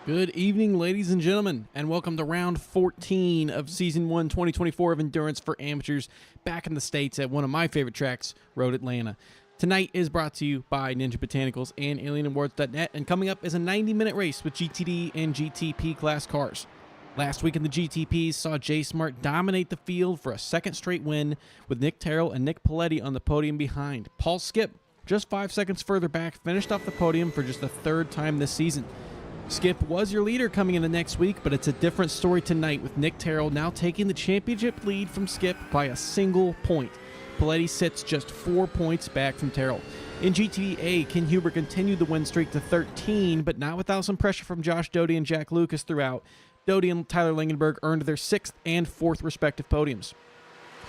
Good evening, ladies and gentlemen, and welcome to round 14 of Season 1 2024 of Endurance for Amateurs back in the States at one of my favorite tracks, Road Atlanta. Tonight is brought to you by Ninja Botanicals and AlienAwards.net, and coming up is a 90-minute race with GTD and GTP class cars. Last week in the GTPs saw J Smart dominate the field for a second straight win with Nick Terrell and Nick Paletti on the podium behind. Paul Skip, just 5 seconds further back, finished off the podium for just the third time this season. Skip was your leader coming into next week, but it's a different story tonight with Nick Terrell now taking the championship lead from Skip by a single point. Paletti sits just 4 points back from Terrell. In GTA, Ken Huber continued the win streak to 13, but not without some pressure from Josh Doty and Jack Lucas throughout. Doty and Tyler Langenberg earned their 6th and 4th respective podiums.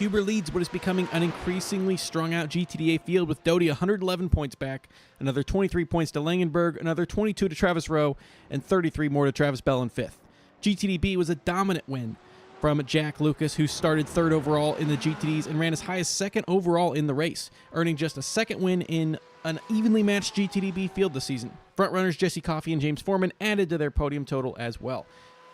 Huber leads what is becoming an increasingly strung-out GTDA field with Doty 111 points back, another 23 points to Langenberg, another 22 to Travis Rowe, and 33 more to Travis Bell in 5th. GTDB was a dominant win from Jack Lucas, who started 3rd overall in the GTDs and ran as high as 2nd overall in the race, earning just a 2nd win in an evenly matched GTDB field this season. Frontrunners Jesse Coffey and James Foreman added to their podium total as well.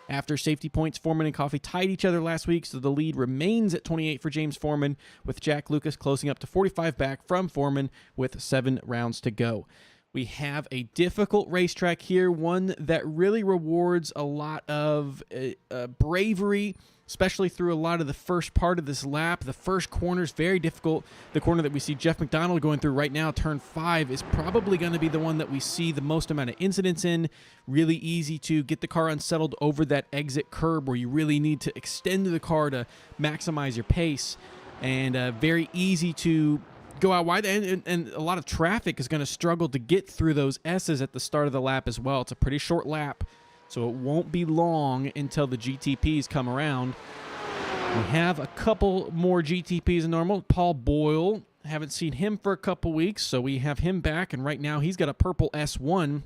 After safety points, Foreman and Coffey tied each other last week, so the lead remains at 28 for James Foreman, with Jack Lucas closing up to 45 back from Foreman with 7 rounds to go. We have a difficult racetrack here, one that really rewards a lot of bravery, especially through a lot of the first part of this lap. The first corner is very difficult. The corner that we see Jeff McDonald going through right now, turn 5, is probably going to be the one that we see the most amount of incidents in. Really easy to get the car unsettled over that exit curb where you really need to extend the car to maximize your pace, and very easy to go out wide, and a lot of traffic is going to struggle to get through those S's at the start of the lap as well. It's a pretty short lap, so it won't be long until the GTPs come around. We have a couple more GTPs than normal. Paul Boyle, haven't seen him for a couple weeks, so we have him back, and right now he's got a purple S1.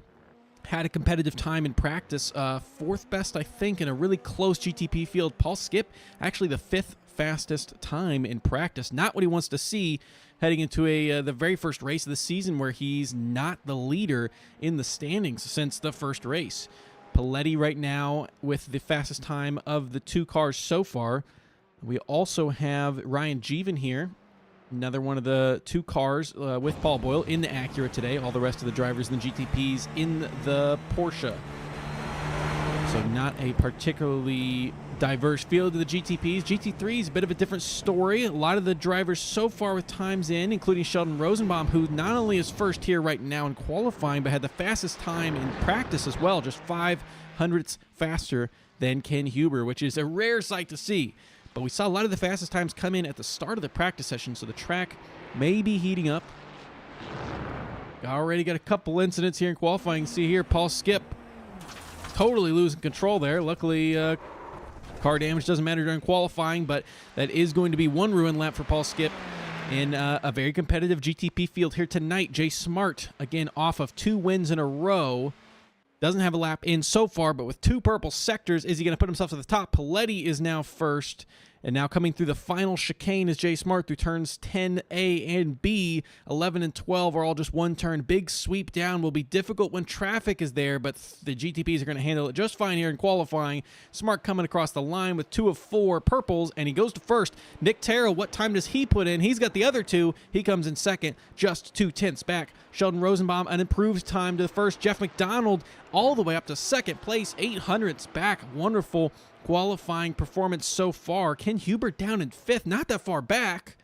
Had a competitive time in practice, 4th best, I think, in a really close GTP field. Paul Skip, actually the 5th fastest time in practice. Not what he wants to see heading into the very first race of the season, where he's not the leader in the standings since the first race. Paletti right now with the fastest time of the 2 cars so far. We also have Ryan Jeevan here, another one of the 2 cars with Paul Boyle in the Acura today. All the rest of the drivers in the GTPs in the Porsche. So not a particularly diverse field of the GTPs. GT3 is a bit of a different story. A lot of the drivers so far with times in, including Sheldon Rosenbaum, who not only is first here right now in qualifying, but had the fastest time in practice as well, just 0.05 faster than Ken Huber, which is a rare sight to see. But we saw a lot of the fastest times come in at the start of the practice session, so the track may be heating up. Already got a couple incidents here in qualifying. See here, Paul Skip totally losing control there. Luckily, car damage doesn't matter during qualifying, but that is going to be one ruined lap for Paul Skip in a very competitive GTP field here tonight. Jay Smart, again, off of 2 wins in a row. Doesn't have a lap in so far, but with 2 purple sectors, is he going to put himself to the top? Paletti is now first, and now coming through the final chicane is Jay Smart through turns 10A and B. 11 and 12 are all just one turn. Big sweep down will be difficult when traffic is there, but the GTPs are going to handle it just fine here in qualifying. Smart coming across the line with 2 of 4 purples, and he goes to first. Nick Terrell, what time does he put in? He's got the other 2. He comes in second, just 0.2 back. Sheldon Rosenbaum, an improved time to the first. Jeff McDonald, all the way up to second place, 0.08 back. Wonderful qualifying performance so far. Ken Huber down in 5th, not that far back.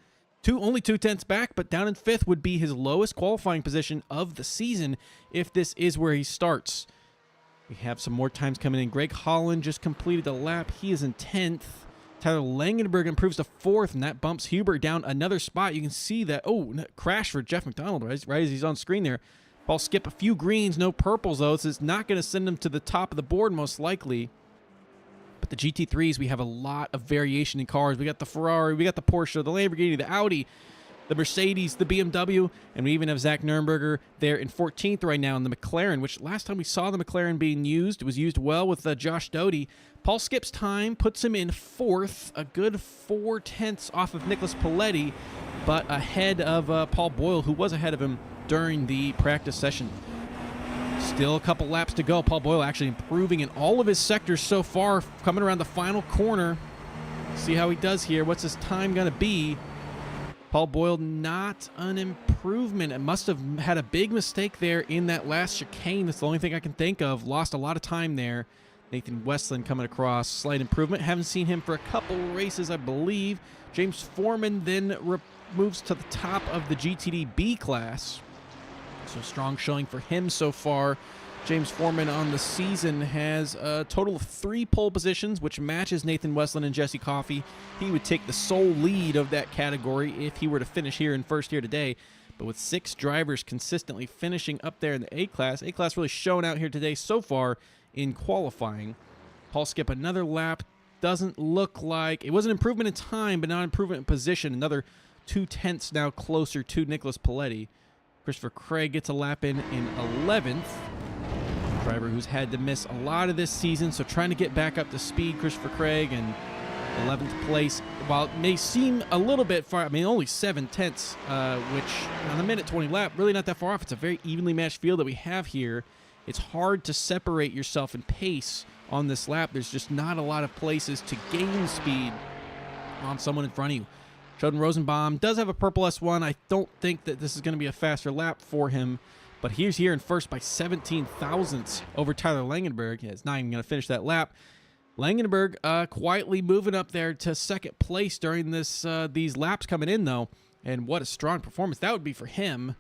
Only 0.2 back, but down in 5th would be his lowest qualifying position of the season if this is where he starts. We have some more times coming in. Greg Holland just completed the lap. He is in 10th. Tyler Langenberg improves to 4th, and that bumps Huber down another spot. You can see that, crash for Jeff McDonald right as he's on screen there. Paul Skip, a few greens, no purples, though. So it's not going to send him to the top of the board, most likely. But the GT3s, we have a lot of variation in cars. We got the Ferrari, we got the Porsche, the Lamborghini, the Audi, the Mercedes, the BMW, and we even have Zach Nurnberger there in 14th right now in the McLaren, which last time we saw the McLaren being used, it was used well with Josh Doty. Paul Skip's time puts him in 4th, a good 0.4 off of Nicholas Paletti, but ahead of Paul Boyle, who was ahead of him during the practice session. Still a couple laps to go. Paul Boyle actually improving in all of his sectors so far, coming around the final corner. See how he does here. What's his time going to be? Paul Boyle, not an improvement. It must have had a big mistake there in that last chicane. That's the only thing I can think of. Lost a lot of time there. Nathan Westland coming across. Slight improvement. Haven't seen him for a couple races, I believe. James Foreman then moves to the top of the GTD B class. So strong showing for him so far. James Foreman on the season has a total of 3 pole positions, which matches Nathan Westland and Jesse Coffey. He would take the sole lead of that category if he were to finish here in first here today. But with 6 drivers consistently finishing up there in the A-Class really showing out here today so far in qualifying. Paul Skip another lap. Doesn't look like... It was an improvement in time, but not an improvement in position. Another 2/10 now closer to Nicholas Paletti. Christopher Craig gets a lap in 11th. Driver who's had to miss a lot of this season, so trying to get back up to speed, Christopher Craig, and 11th place. While it may seem a little bit far, I mean, only 7/10, which on a minute 20 lap, really not that far off. It's a very evenly matched field that we have here. It's hard to separate yourself in pace on this lap. There's just not a lot of places to gain speed on someone in front of you. Sheldon Rosenbaum does have a purple S1. I don't think that this is going to be a faster lap for him. But he's here in first by 17 thousandths over Tyler Langenberg. Yeah, it's not even going to finish that lap. Langenberg quietly moving up there to second place during these laps coming in, though. And what a strong performance that would be for him.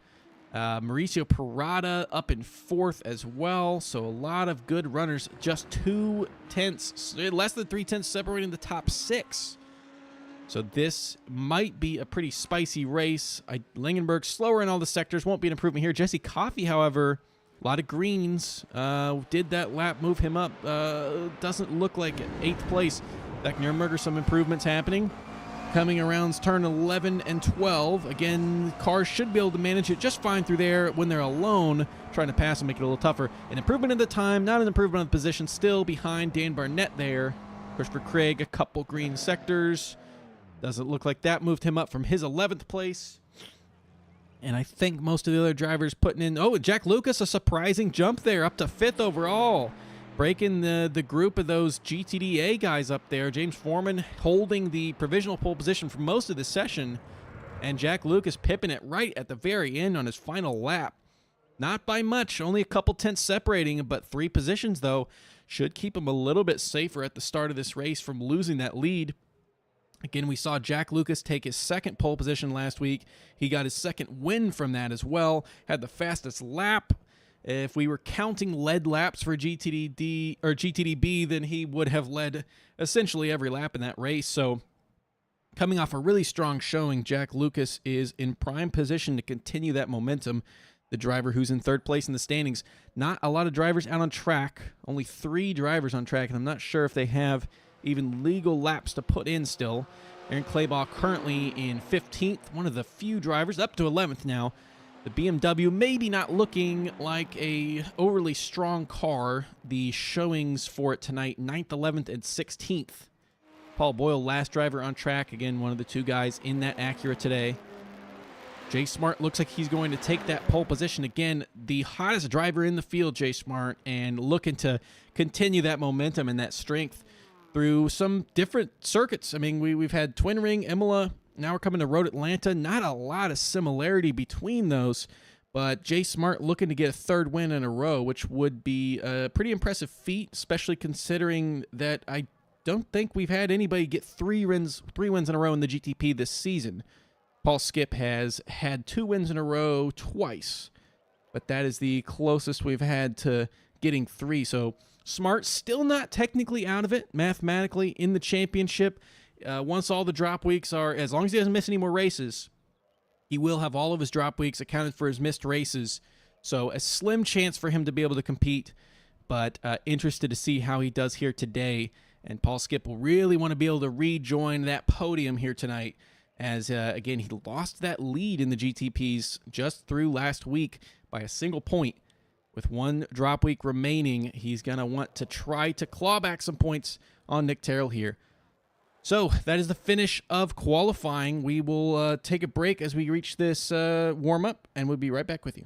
Mauricio Parada up in fourth as well. So a lot of good runners. Just 2/10, less than 3/10 separating the top 6. So this might be a pretty spicy race. Langenberg slower in all the sectors. Won't be an improvement here. Jesse Coffey, however, a lot of greens. Did that lap move him up? Doesn't look like it. 8th place. Beck Nuremberger, some improvements happening. Coming around turn 11 and 12. Again, cars should be able to manage it just fine through there when they're alone. Trying to pass and make it a little tougher. An improvement in the time, not an improvement in the position. Still behind Dan Barnett there. Christopher Craig, a couple green sectors. Doesn't look like that moved him up from his 11th place. And I think most of the other drivers putting in... Oh, Jack Lucas, a surprising jump there, up to 5th overall. Breaking the group of those GTDA guys up there. James Foreman holding the provisional pole position for most of the session. And Jack Lucas pipping it right at the very end on his final lap. Not by much, only a couple tenths separating, but 3 positions, though, should keep him a little bit safer at the start of this race from losing that lead. Again, we saw Jack Lucas take his 2nd pole position last week. He got his 2nd win from that as well. Had the fastest lap. If we were counting lead laps for GTD or GTDB, then he would have led essentially every lap in that race. So coming off a really strong showing, Jack Lucas is in prime position to continue that momentum. The driver who's in 3rd place in the standings. Not a lot of drivers out on track. Only 3 drivers on track, and I'm not sure if they have even legal laps to put in still. Aaron Claybaugh currently in 15th, one of the few drivers, up to 11th now. The BMW maybe not looking like a overly strong car. The showings for it tonight, 9th, 11th, and 16th. Paul Boyle, last driver on track. Again, one of the 2 guys in that Acura today. Jay Smart looks like he's going to take that pole position again. The hottest driver in the field, Jay Smart, and looking to continue that momentum and that strength through some different circuits. I mean, we've had Twin Ring, Imola, now we're coming to Road Atlanta. Not a lot of similarity between those, but Jay Smart looking to get a 3rd win in a row, which would be a pretty impressive feat, especially considering that I don't think we've had anybody get 3 wins in a row in the GTP this season. Paul Skip has had 2 wins in a row twice, but that is the closest we've had to getting 3. So Smart still not technically out of it mathematically in the championship. Once all the drop weeks are, as long as he doesn't miss any more races, he will have all of his drop weeks accounted for his missed races. So a slim chance for him to be able to compete, but interested to see how he does here today. And Paul Skip will really want to be able to rejoin that podium here tonight, as again, he lost that lead in the GTPs just through last week by a single point. With 1 drop week remaining, he's going to want to try to claw back some points on Nick Terrell here. So that is the finish of qualifying. We will take a break as we reach this warm-up, and we'll be right back with you.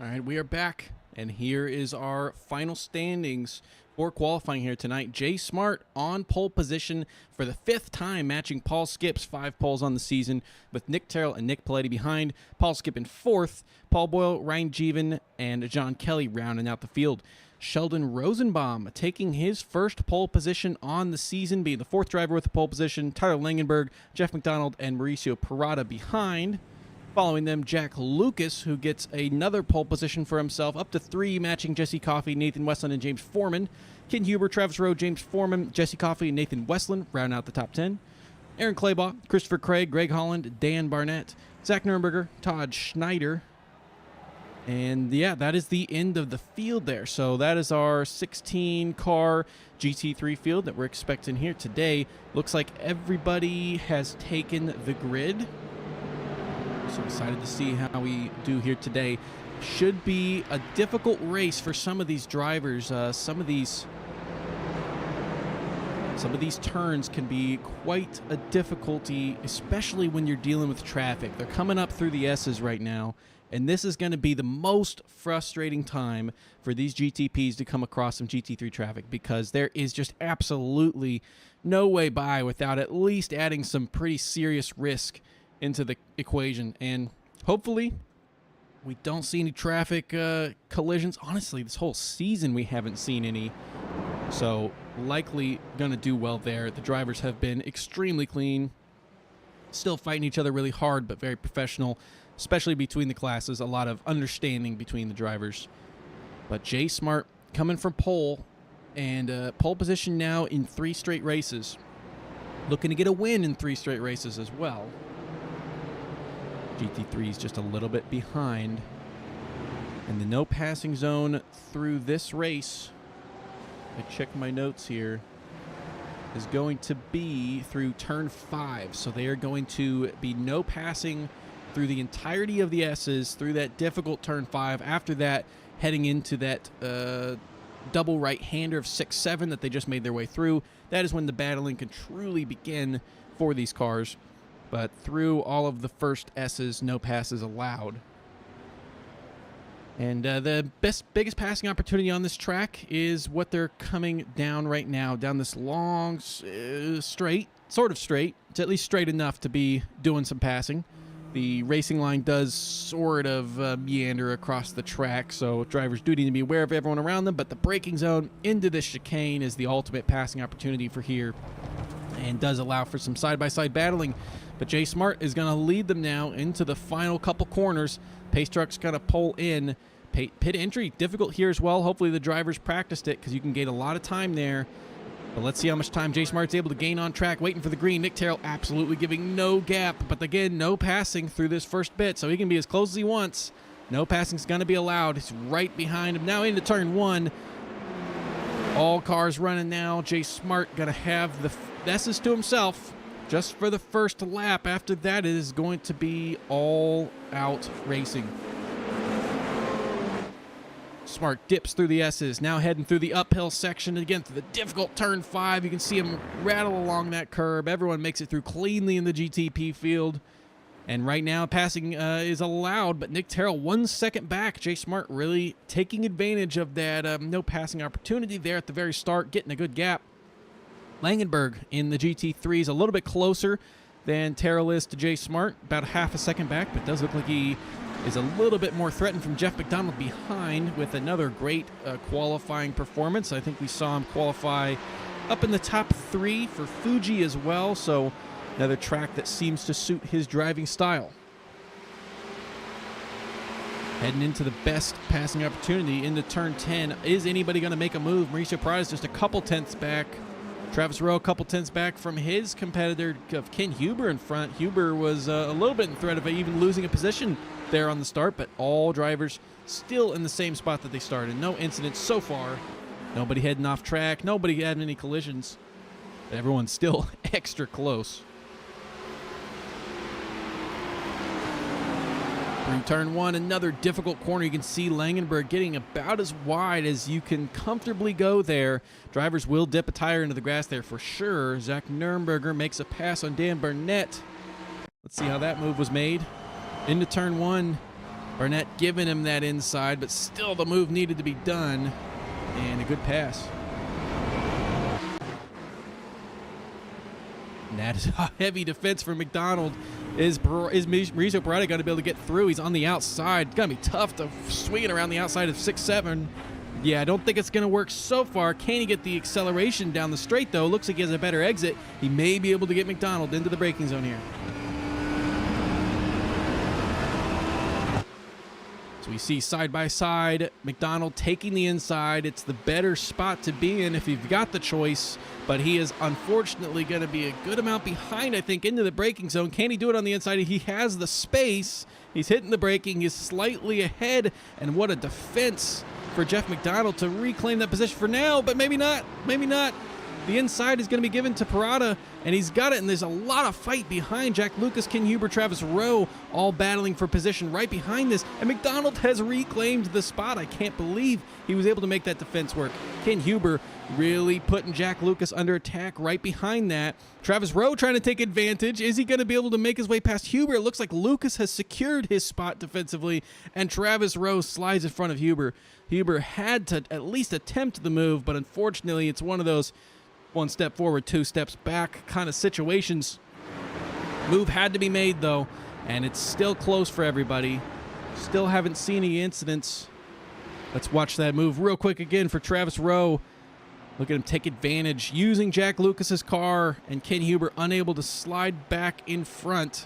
All right, we are back, and here is our final standings for qualifying here tonight. Jay Smart on pole position for the 5th time, matching Paul Skip's 5 poles on the season, with Nick Terrell and Nick Paletti behind. Paul Skip in 4th, Paul Boyle, Ryan Jeevan, and John Kelly rounding out the field. Sheldon Rosenbaum taking his first pole position on the season, being the 4th driver with the pole position. Tyler Langenberg, Jeff McDonald, and Mauricio Parada behind. Following them, Jack Lucas, who gets another pole position for himself, up to 3, matching Jesse Coffey, Nathan Westland, and James Foreman. Ken Huber, Travis Rowe, James Foreman, Jesse Coffey, and Nathan Westland round out the top 10. Aaron Claybaugh, Christopher Craig, Greg Holland, Dan Barnett, Zach Nurnberger, Todd Schneider. And yeah, that is the end of the field there. So that is our 16-car GT3 field that we're expecting here today. Looks like everybody has taken the grid. So excited to see how we do here today. Should be a difficult race for some of these drivers. Some of these turns can be quite a difficulty, especially when you're dealing with traffic. They're coming up through the S's right now, and this is going to be the most frustrating time for these GTPs to come across some GT3 traffic, because there is just absolutely no way by without at least adding some pretty serious risk into the equation. And hopefully we don't see any traffic collisions. Honestly, this whole season we haven't seen any, so likely gonna do well there. The drivers have been extremely clean, still fighting each other really hard, but very professional, especially between the classes. A lot of understanding between the drivers. But Jay Smart coming from pole, and pole position now in 3 straight races, looking to get a win in 3 straight races as well. GT3 is just a little bit behind. And the no passing zone through this race, I check my notes here, is going to be through turn 5. So they are going to be no passing through the entirety of the S's through that difficult turn 5. After that, heading into that double right-hander of 6-7 that they just made their way through. That is when the battling can truly begin for these cars. But through all of the first S's, no passes allowed. And the biggest passing opportunity on this track is what they're coming down right now, down this long straight, sort of straight. It's at least straight enough to be doing some passing. The racing line does sort of meander across the track, so drivers do need to be aware of everyone around them, but the braking zone into this chicane is the ultimate passing opportunity for here, and does allow for some side-by-side battling. But Jay Smart is going to lead them now into the final couple corners. Pace truck's going to pull in. Pit entry, difficult here as well. Hopefully the drivers practiced it, because you can gain a lot of time there. But let's see how much time Jay Smart's able to gain on track. Waiting for the green. Nick Terrell absolutely giving no gap. But again, no passing through this first bit, so he can be as close as he wants. No passing's going to be allowed. He's right behind him. Now into turn 1. All cars running now. Jay Smart going to have the S's to himself just for the first lap. After that, it is going to be all out racing. Smart dips through the S's, now heading through the uphill section again through the difficult turn 5. You can see him rattle along that curb. Everyone makes it through cleanly in the GTP field. And right now, passing is allowed, but Nick Terrell 1 second back. Jay Smart really taking advantage of that no passing opportunity there at the very start, getting a good gap. Langenberg in the GT3 is a little bit closer than Terrell is to Jay Smart, about a half a second back, but it does look like he is a little bit more threatened from Jeff McDonald behind, with another great qualifying performance. I think we saw him qualify up in the top 3 for Fuji as well, so another track that seems to suit his driving style. Heading into the best passing opportunity into turn 10. Is anybody going to make a move? Mauricio Parada is just a couple tenths back. Travis Rowe a couple tenths back from his competitor of Ken Huber in front. Huber was a little bit in threat of even losing a position there on the start, but all drivers still in the same spot that they started. No incidents so far. Nobody heading off track. Nobody having any collisions. Everyone's still extra close. Through turn 1, another difficult corner. You can see Langenberg getting about as wide as you can comfortably go there. Drivers will dip a tire into the grass there for sure. Zach Nurnberger makes a pass on Dan Burnett. Let's see how that move was made. Into turn 1. Barnett giving him that inside, but still the move needed to be done, and a good pass. And that is a heavy defense for McDonald. Is Mauricio Parada going to be able to get through? He's on the outside. It's going to be tough to swing it around the outside of 6-7. Yeah, I don't think it's going to work so far. Can he get the acceleration down the straight, though? Looks like he has a better exit. He may be able to get McDonald into the braking zone here. So we see side by side, McDonald taking the inside. It's the better spot to be in if you've got the choice, but he is unfortunately going to be a good amount behind, I think, into the braking zone. Can he do it on the inside? He has the space. He's hitting the braking. He's slightly ahead, and what a defense for Jeff McDonald to reclaim that position for now, but maybe not. Maybe not. The inside is going to be given to Parada, and he's got it, and there's a lot of fight behind Jack Lucas, Ken Huber, Travis Rowe, all battling for position right behind this, and McDonald has reclaimed the spot. I can't believe he was able to make that defense work. Ken Huber really putting Jack Lucas under attack right behind that. Travis Rowe trying to take advantage. Is he going to be able to make his way past Huber? It looks like Lucas has secured his spot defensively, and Travis Rowe slides in front of Huber. Huber had to at least attempt the move, but unfortunately it's one of those one step forward, two steps back kind of situations. Move had to be made, though, and it's still close for everybody. Still haven't seen any incidents. Let's watch that move real quick again for Travis Rowe. Look at him take advantage, using Jack Lucas's car, and Ken Huber unable to slide back in front.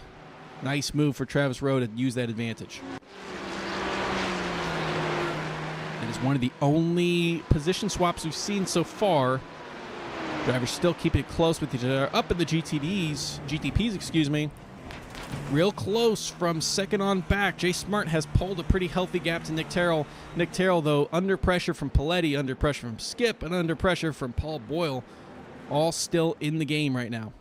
Nice move for Travis Rowe to use that advantage. That is one of the only position swaps we've seen so far. Drivers still keeping it close with each other. Up in the GTPs, excuse me. Real close from second on back. Jay Smart has pulled a pretty healthy gap to Nick Terrell. Nick Terrell, though, under pressure from Paletti, under pressure from Skip, and under pressure from Paul Boyle. All still in the game right now.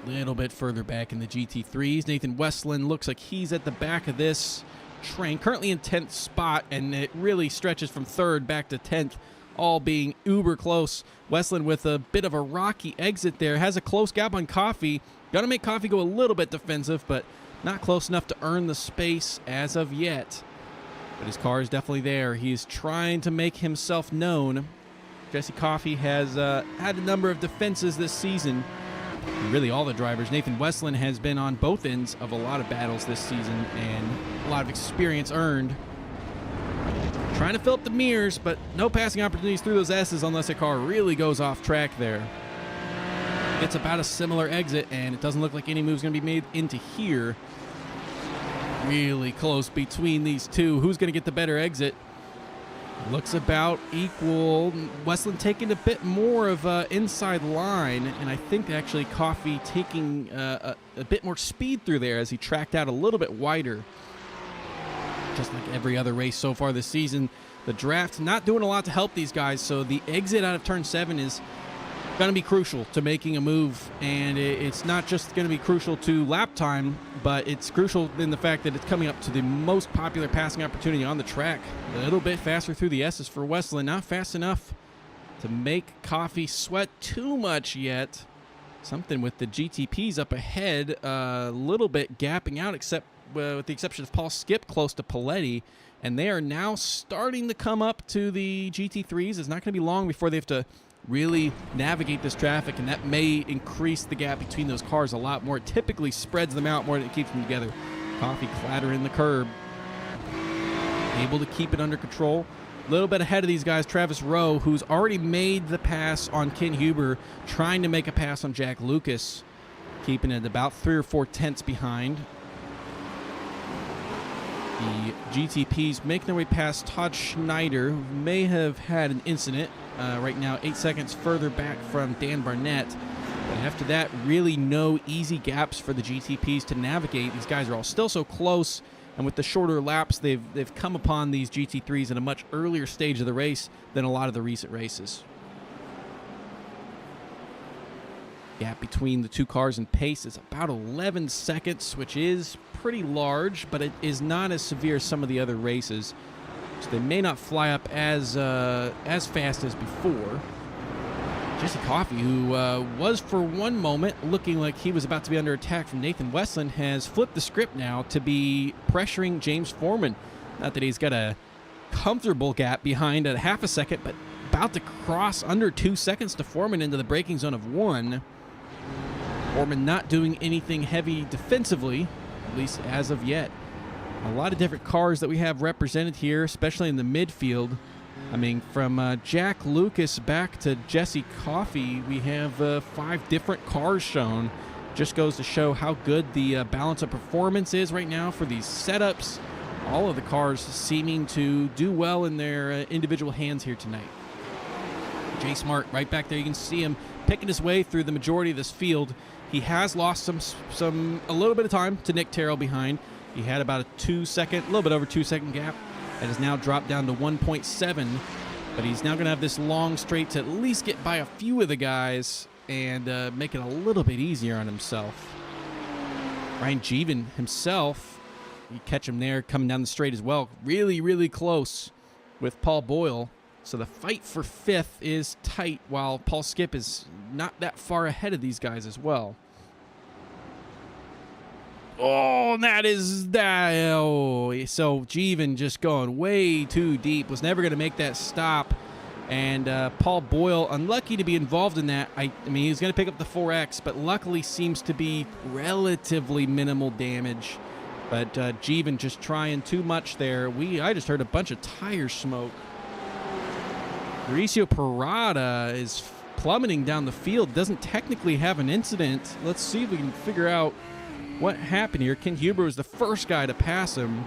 A little bit further back in the GT3s. Nathan Westland looks like he's at the back of this train. Currently in 10th spot, and it really stretches from 3rd back to 10th. All being uber close. Westland with a bit of a rocky exit there. Has a close gap on Coffey. Got to make Coffey go a little bit defensive, but not close enough to earn the space as of yet. But his car is definitely there. He's trying to make himself known. Jesse Coffey has had a number of defenses this season. And really all the drivers. Nathan Westland has been on both ends of a lot of battles this season and a lot of experience earned. Trying to fill up the mirrors, but no passing opportunities through those S's unless a car really goes off track there. It's about a similar exit, and it doesn't look like any move's going to be made into here. Really close between these two. Who's going to get the better exit? Looks about equal. Westland taking a bit more of an inside line, and I think actually Coffey taking a bit more speed through there as he tracked out a little bit wider. Just like every other race so far this season, the draft not doing a lot to help these guys, so the exit out of turn 7 is going to be crucial to making a move, and it's not just going to be crucial to lap time, but it's crucial in the fact that it's coming up to the most popular passing opportunity on the track. A little bit faster through the S's for Westland, not fast enough to make Coffey sweat too much yet. Something with the GTPs up ahead, a little bit gapping out, except with the exception of Paul Skip close to Paletti, and they are now starting to come up to the GT3s. It's not going to be long before they have to really navigate this traffic, and that may increase the gap between those cars a lot more. It typically spreads them out more than it keeps them together. Coffey clattering the curb, able to keep it under control. A little bit ahead of these guys, Travis Rowe, who's already made the pass on Ken Huber, trying to make a pass on Jack Lucas, keeping it about 3 or 4 tenths behind. The GTPs making their way past Todd Schneider, who may have had an incident. Right now, 8 seconds further back from Dan Barnett. But after that, really no easy gaps for the GTPs to navigate. These guys are all still so close, and with the shorter laps, they've come upon these GT3s in a much earlier stage of the race than a lot of the recent races. Gap between the two cars in pace is about 11 seconds, which is pretty large, but it is not as severe as some of the other races. So they may not fly up as fast as before. Jesse Coffey, who was for one moment looking like he was about to be under attack from Nathan Westland, has flipped the script now to be pressuring James Foreman. Not that he's got a comfortable gap behind at half a second, but about to cross under 2 seconds to Foreman into the braking zone of 1. Foreman not doing anything heavy defensively, at least as of yet. A lot of different cars that we have represented here, especially in the midfield. I mean, from Jack Lucas back to Jesse Coffey, we have 5 different cars shown. Just goes to show how good the balance of performance is right now for these setups. All of the cars seeming to do well in their individual hands here tonight. Jay Smart right back there. You can see him picking his way through the majority of this field. He has lost a little bit of time to Nick Terrell behind. He had about a little bit over 2 second gap. That has now dropped down to 1.7, but he's now going to have this long straight to at least get by a few of the guys and make it a little bit easier on himself. Ryan Jeevan himself, you catch him there coming down the straight as well. Really, really close with Paul Boyle. So the fight for 5th is tight, while Paul Skip is not that far ahead of these guys as well. Oh, that is that. Oh, so Jeevan just going way too deep. Was never going to make that stop. And Paul Boyle, unlucky to be involved in that. I mean, he's going to pick up the 4X, but luckily seems to be relatively minimal damage. But Jeevan just trying too much there. I just heard a bunch of tire smoke. Mauricio Parada is plummeting down the field. Doesn't technically have an incident. Let's see if we can figure out what happened here. Ken Huber was the first guy to pass him.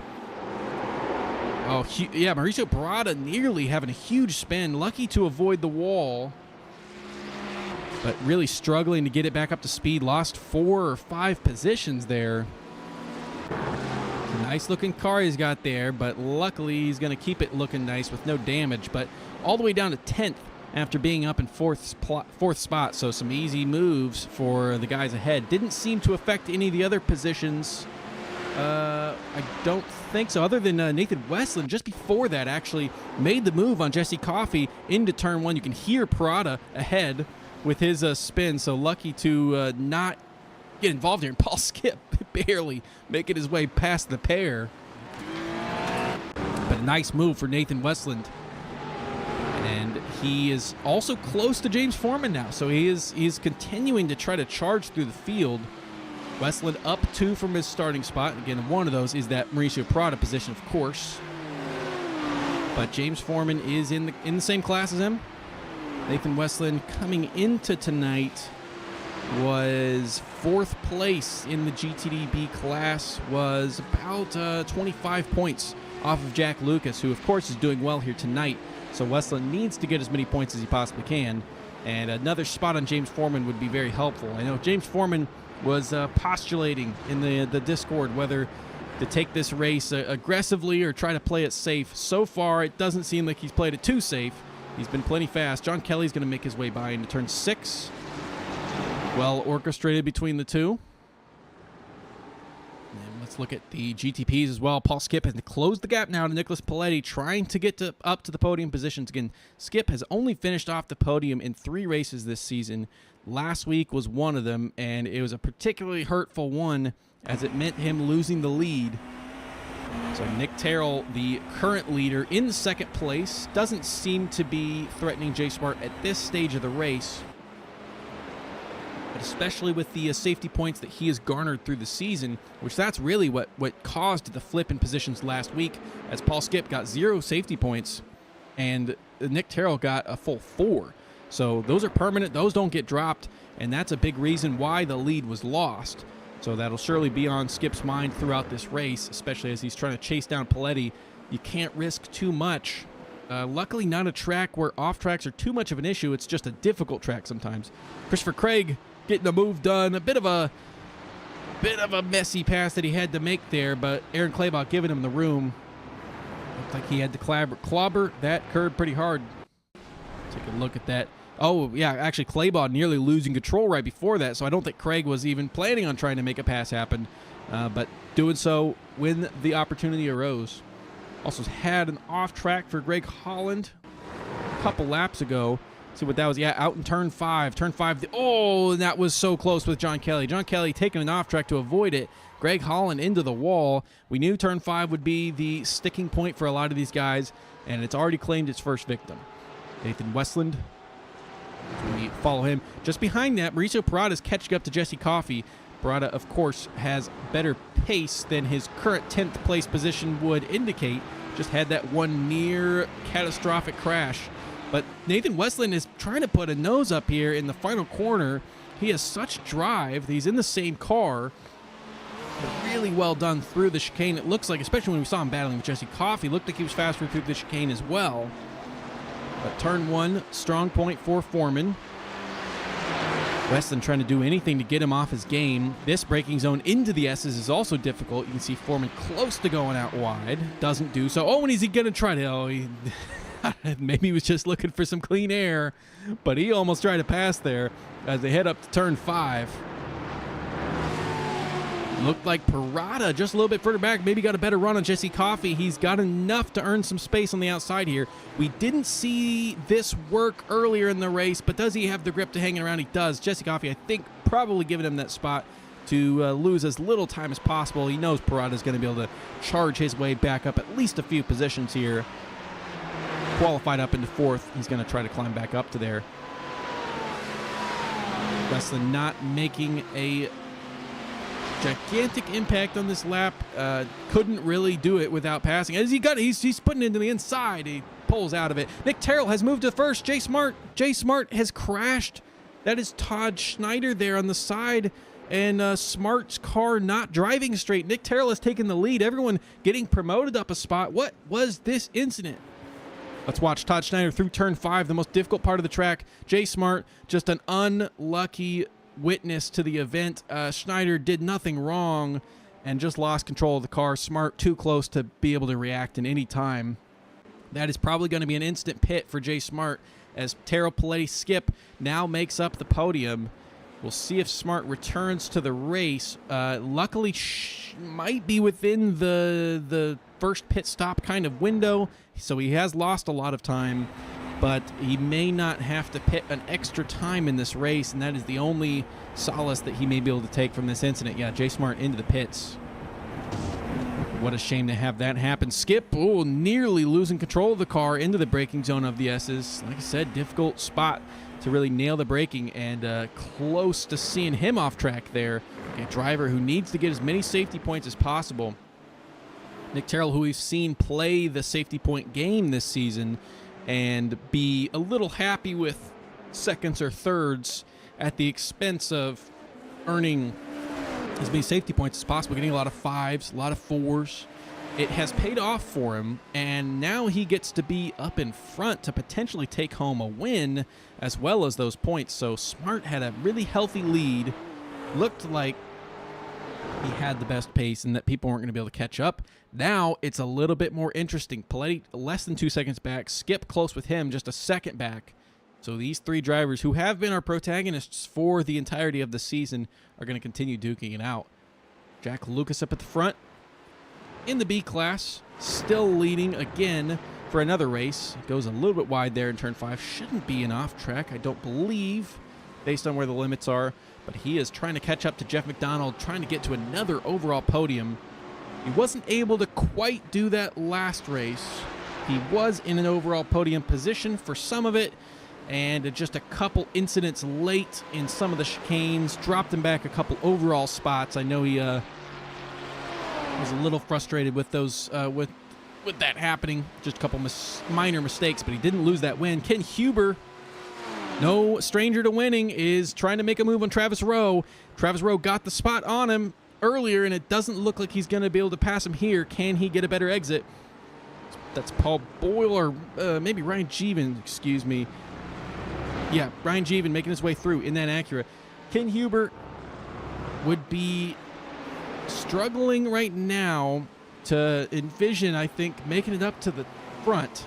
Oh, yeah, Mauricio Parada nearly having a huge spin. Lucky to avoid the wall, but really struggling to get it back up to speed. Lost 4 or 5 positions there. Nice looking car he's got there, but luckily he's going to keep it looking nice with no damage. But all the way down to 10th after being up in fourth spot, so some easy moves for the guys ahead. Didn't seem to affect any of the other positions. I don't think so, other than Nathan Westland just before that actually made the move on Jesse Coffey into turn 1. You can hear Parada ahead with his spin, so lucky to not get involved here. And Paul Skip barely making his way past the pair. But a nice move for Nathan Westland. And he is also close to James Foreman now, so he's continuing to try to charge through the field. Westland up 2 from his starting spot. Again, one of those is that Mauricio Parada position, of course. But James Foreman is in the same class as him. Nathan Westland coming into tonight was 4th place in the GTDB class, was about 25 points off of Jack Lucas, who of course is doing well here tonight. So Westland needs to get as many points as he possibly can, and another spot on James Foreman would be very helpful. I know James Foreman was postulating in the Discord whether to take this race aggressively or try to play it safe. So far, it doesn't seem like he's played it too safe. He's been plenty fast. John Kelly's going to make his way by into turn 6. Well orchestrated between the two. And let's look at the GTPs as well. Paul Skip has closed the gap now to Nicholas Paletti, trying to get up to the podium positions. Again, Skip has only finished off the podium in 3 races this season. Last week was one of them, and it was a particularly hurtful one as it meant him losing the lead. So Nick Terrell, the current leader in 2nd place, doesn't seem to be threatening Jay Smart at this stage of the race. But especially with the safety points that he has garnered through the season, which that's really what caused the flip in positions last week, as Paul Skip got 0 safety points and Nick Terrell got a full 4. So those are permanent, those don't get dropped, and that's a big reason why the lead was lost. So that'll surely be on Skip's mind throughout this race, especially as he's trying to chase down Paletti. You can't risk too much. Luckily not a track where off tracks are too much of an issue, it's just a difficult track sometimes. Christopher Craig getting the move done, a bit of a messy pass that he had to make there, but Aaron Claybach giving him the room. Looked like he had to clobber that curb pretty hard. Take a look at that. Oh, yeah, actually, Claybach nearly losing control right before that, so I don't think Craig was even planning on trying to make a pass happen, but doing so when the opportunity arose. Also had an off track for Greg Holland a couple laps ago. See what that was. Yeah, out in turn 5. Turn 5. Oh, and that was so close with John Kelly. John Kelly taking an off track to avoid it. Greg Holland into the wall. We knew turn 5 would be the sticking point for a lot of these guys, and it's already claimed its first victim. Nathan Westland. We follow him. Just behind that, Mauricio Parada is catching up to Jesse Coffey. Parada, of course, has better pace than his current 10th place position would indicate. Just had that one near catastrophic crash. But Nathan Westland is trying to put a nose up here in the final corner. He has such drive. He's in the same car. But really well done through the chicane. It looks like, especially when we saw him battling with Jesse Coffey, looked like he was faster through the chicane as well. But turn 1, strong point for Foreman. Westland trying to do anything to get him off his game. This braking zone into the S's is also difficult. You can see Foreman close to going out wide. Doesn't do so. Oh, and is he going to try to... Oh, maybe he was just looking for some clean air, but he almost tried to pass there as they head up to turn 5. Looked like Parada just a little bit further back, maybe got a better run on Jesse Coffey. He's got enough to earn some space on the outside here. We didn't see this work earlier in the race, but does he have the grip to hang around? He does. Jesse Coffey, I think, probably giving him that spot to lose as little time as possible. He knows Parada's going to be able to charge his way back up at least a few positions here. Qualified up into 4th. He's going to try to climb back up to there. Westland not making a gigantic impact on this lap. Couldn't really do it without passing. As he's putting it into the inside. He pulls out of it. Nick Terrell has moved to first. Jay Smart has crashed. That is Todd Schneider there on the side. And Smart's car not driving straight. Nick Terrell has taken the lead. Everyone getting promoted up a spot. What was this incident? Let's watch Todd Schneider through turn 5, the most difficult part of the track. Jay Smart, just an unlucky witness to the event. Schneider did nothing wrong and just lost control of the car. Smart too close to be able to react in any time. That is probably going to be an instant pit for Jay Smart as Terrell Paletti Skip now makes up the podium. We'll see if Smart returns to the race. Luckily, might be within the first pit stop kind of window, so he has lost a lot of time, but he may not have to pit an extra time in this race, and that is the only solace that he may be able to take from this incident. Yeah, Jay Smart into the pits. What a shame to have that happen. Skip, nearly losing control of the car into the braking zone of the S's. Like I said, difficult spot to really nail the braking, and close to seeing him off track there. A driver who needs to get as many safety points as possible. Nick Terrell, who we've seen play the safety point game this season and be a little happy with seconds or thirds at the expense of earning as many safety points as possible, getting a lot of 5s, a lot of 4s. It has paid off for him, and now he gets to be up in front to potentially take home a win as well as those points. So Smart had a really healthy lead. Looked like he had the best pace and that people weren't going to be able to catch up. Now it's a little bit more interesting. Paletti less than 2 seconds back. Skip close with him, just a second back. So these 3 drivers who have been our protagonists for the entirety of the season are going to continue duking it out. Jack Lucas up at the front in the B class, still leading again for another race. Goes a little bit wide there in turn 5. Shouldn't be an off track, I don't believe, based on where the limits are. But he is trying to catch up to Jeff McDonald, trying to get to another overall podium. He wasn't able to quite do that last race. He was in an overall podium position for some of it, and just a couple incidents late in some of the chicanes dropped him back a couple overall spots. I know he was a little frustrated with those with that happening. Just a couple minor mistakes, but he didn't lose that win. Ken Huber, no stranger to winning, is trying to make a move on Travis Rowe. Travis Rowe got the spot on him earlier, and it doesn't look like he's going to be able to pass him here. Can he get a better exit? That's Paul Boyle, or maybe Ryan Jeevan, excuse me. Yeah, Ryan Jeevan making his way through in that Acura. Ken Huber would be struggling right now to envision, I think, making it up to the front.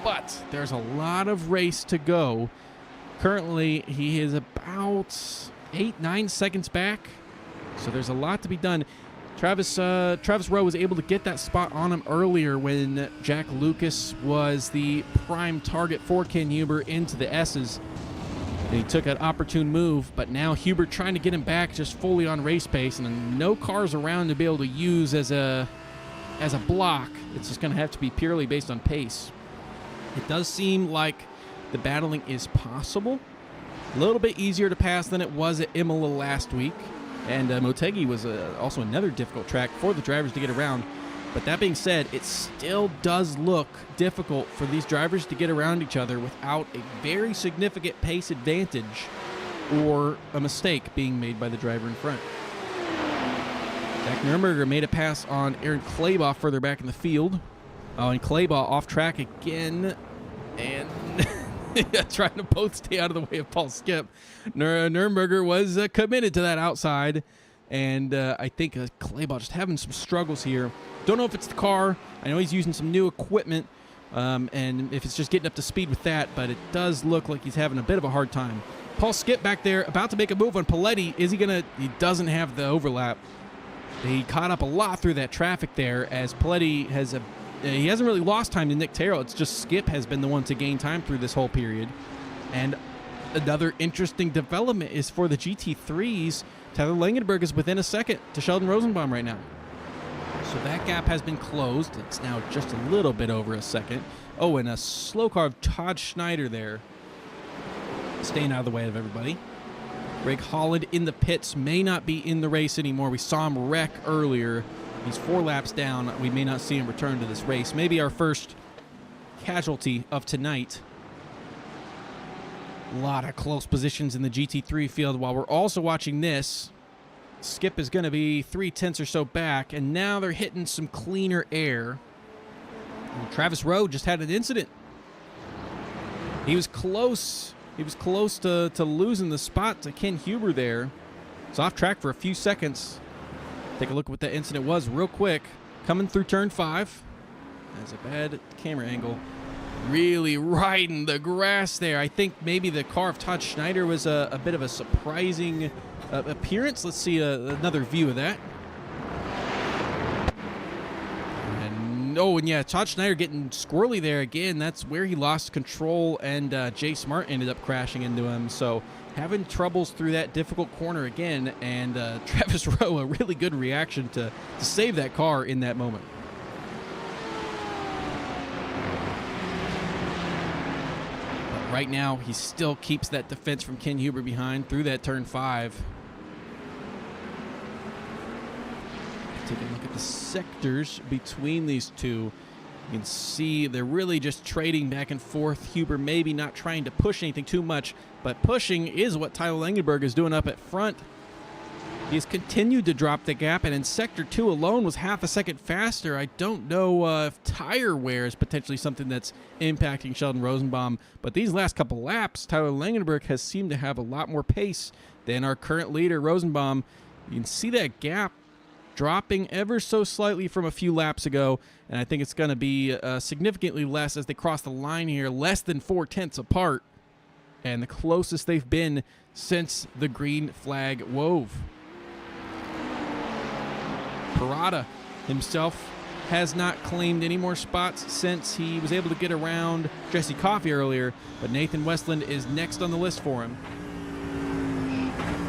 But there's a lot of race to go. Currently, he is about 8-9 seconds back. So there's a lot to be done. Travis Rowe was able to get that spot on him earlier when Jack Lucas was the prime target for Ken Huber into the S's. And he took an opportune move, but now Huber trying to get him back just fully on race pace, and no cars around to be able to use as a block. It's just going to have to be purely based on pace. It does seem like the battling is possible. A little bit easier to pass than it was at Imola last week. And Motegi was also another difficult track for the drivers to get around. But that being said, it still does look difficult for these drivers to get around each other without a very significant pace advantage or a mistake being made by the driver in front. Zach Nuremberger made a pass on Aaron Clabaugh further back in the field. Oh, and Clabaugh off track again. And trying to both stay out of the way of Paul Skip. Nuremberger was committed to that outside. And I think Clabaugh just having some struggles here. Don't know if it's the car. I know he's using some new equipment. And if it's just getting up to speed with that. But it does look like he's having a bit of a hard time. Paul Skip back there about to make a move on Paletti. Is he going to? He doesn't have the overlap. He caught up a lot through that traffic there as Paletti has he hasn't really lost time to Nick Terrell. It's just Skip has been the one to gain time through this whole period. And another interesting development is for the GT3s. Tyler Langenberg is within a second to Sheldon Rosenbaum right now. So that gap has been closed. It's now just a little bit over a second. Oh, and a slow car of Todd Schneider there, staying out of the way of everybody. Greg Holland in the pits, may not be in the race anymore. We saw him wreck earlier. He's 4 laps down. We may not see him return to this race. Maybe our first casualty of tonight. A lot of close positions in the GT3 field. While we're also watching this, Skip is going to be 3/10 or so back, and now they're hitting some cleaner air. And Travis Rowe just had an incident. He was close. He was close to losing the spot to Ken Huber there. It's off track for a few seconds. Take a look at what that incident was real quick. Coming through turn 5. That's a bad camera angle. Really riding the grass there. I think maybe the car of Todd Schneider was a bit of a surprising appearance. Let's see another view of that. And yeah, Todd Schneider getting squirrely there again. That's where he lost control, and Jay Smart ended up crashing into him. So having troubles through that difficult corner again, and Travis Rowe, a really good reaction to save that car in that moment. But right now, he still keeps that defense from Ken Huber behind through that turn 5. Take a look at the sectors between these two. You can see they're really just trading back and forth. Huber maybe not trying to push anything too much, but pushing is what Tyler Langenberg is doing up at front. He's continued to drop the gap, and in Sector 2 alone was half a second faster. I don't know if tire wear is potentially something that's impacting Sheldon Rosenbaum, but these last couple laps, Tyler Langenberg has seemed to have a lot more pace than our current leader, Rosenbaum. You can see that gap dropping ever so slightly from a few laps ago, and I think it's going to be significantly less as they cross the line here, less than 4/10 apart, and the closest they've been since the green flag wove. Parada himself has not claimed any more spots since he was able to get around Jesse Coffey earlier, but Nathan Westland is next on the list for him.